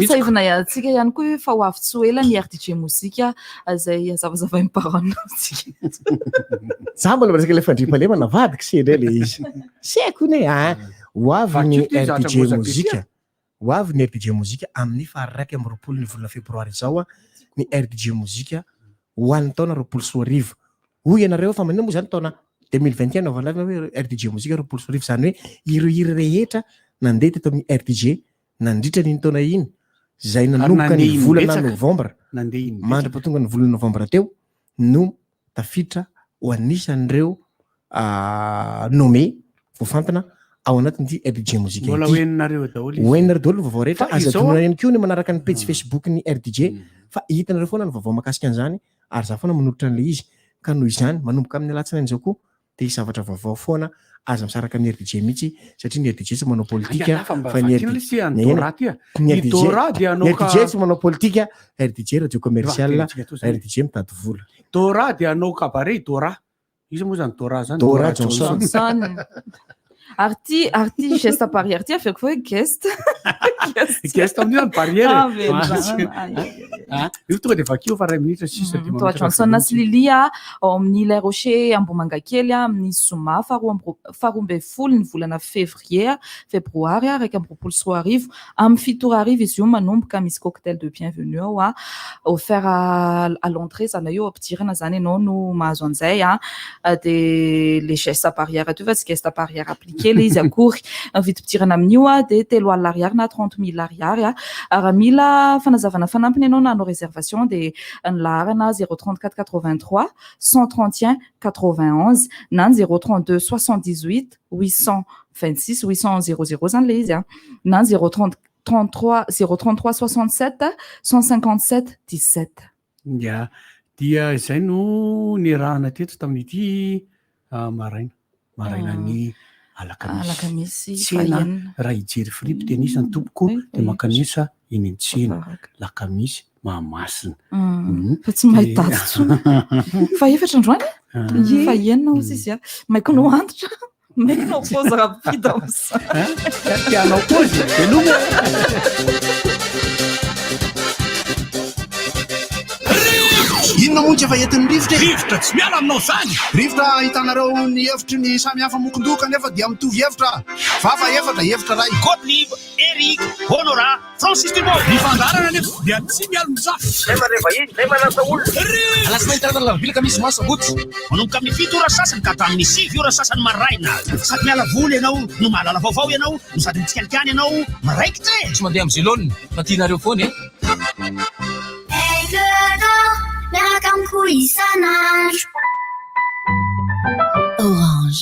Saivana iatsika ihany koa fa ho avy tsy ho ela ny RDJ mozika zay zavazava miparantsika. Za mbola resaka le fandriam-palema navadiky se ndray le izy. Seko ne ho avy ny RDJ mozika. Ho avy ny RDJ mozika amin'ny faharaiky amby roapolo ny volana febroary zao ny RDJ mozika ho an'ny taona roapolo sy roa arivo. Hoy ianareo fa manino moa zany taona 2021 navalava hoe RDJ mozika roapolo sy roa arivo zany hoe ireo hira rehetra nandeha teto amin'ny RDJ nandritra ny taona iny zay nanomboka ny volana novambra mandra-pahatonga ny volana novambra teo no tafiditra ho anisan'ireo nommé voafantana ao anatin'ity RDJ mozika ity. Mbola hoeninareo daholo. Hoeninareo daholo ny vaovao rehetra azadonana ihany koa ny manaraka ny page Facebook ny RDJ fa hitanareo foana ny vaovao mahakasika an'izany ary za foana manolotra an'le izy ka noho izany manomboka amin'ny alatsinainy zao koa dia zavatra vaovao foana aza misaraka amin'ny RDJ mihitsy satria ny RDJ tsy manao politika fa ny RDJ tsy manao politika, RDJ radio commercial, RDJ mitady vola. Dora dia anao cabaret Dora. Izy moa zany Dora zany. Dora Johnson. Arty geste barrière ty afaka hoe guest. Guest amin'io barrière. Io tonga dia vakio fa 2 minitra sisa dia Dora Johnson sy Lilia ao amin'ny Les Rochers Ambomangakely amin'ny Zoma faharoa ambin'ny folo ny volana febroary raiky amby roapolo sy roa arivo amin'ny 7 arivo izy io manomboka misy cocktail de bienvenue ao offert à l'entrée zany eo ampidirana zany ianao no mahazo an'izay dia les gestes barrière ty fa tsy geste barrière appliqué le izy akory vidim-pidirana amin'io dia 3 alina ariary na 30 000 ariary raha mila fanazavana fanampiny ianao na anao réservation dia ny laharana 034 83 131 91 na 032 78 826 800 zany le izy na 033 67 157 17. Ya dia izay no nirahana teto tamin'ity maraina ny alakamisy tsena raha hijery Philippe tenisany tompoko dia makanisa iny an-tsena lakamisy mahamasina fa tsy mahita tsona fa efatra androany fa enina ozy izy maiko no antitra maiko no pozy rapide am'izany tianao pozy veloma. Inona moa tsy efa entin'ny rivotra tsy miala aminao zany. Rivotra hitanareo ny hevitry ny samy hafa mokondoka nefa dia mitovy hevitra fafa hevitra ray Godlive, Eric, Honora, Francis Thibault. Mifandarana nefa dia tsy miala mizaha. Nefa rehefa iny zay manasa olona. Alasinainy tarana lavilaka misy masabotsy. Manomboka amin'ny 7 ora sasany ka hatramin'ny 6 ora sasany maraina. Sady miala voly ianao no mahalala vaovao ianao no sady mitsikalikany ianao miraikitra tsy mandeha amin'ny zélone fa tianareo foana miaraka amiko isan'andro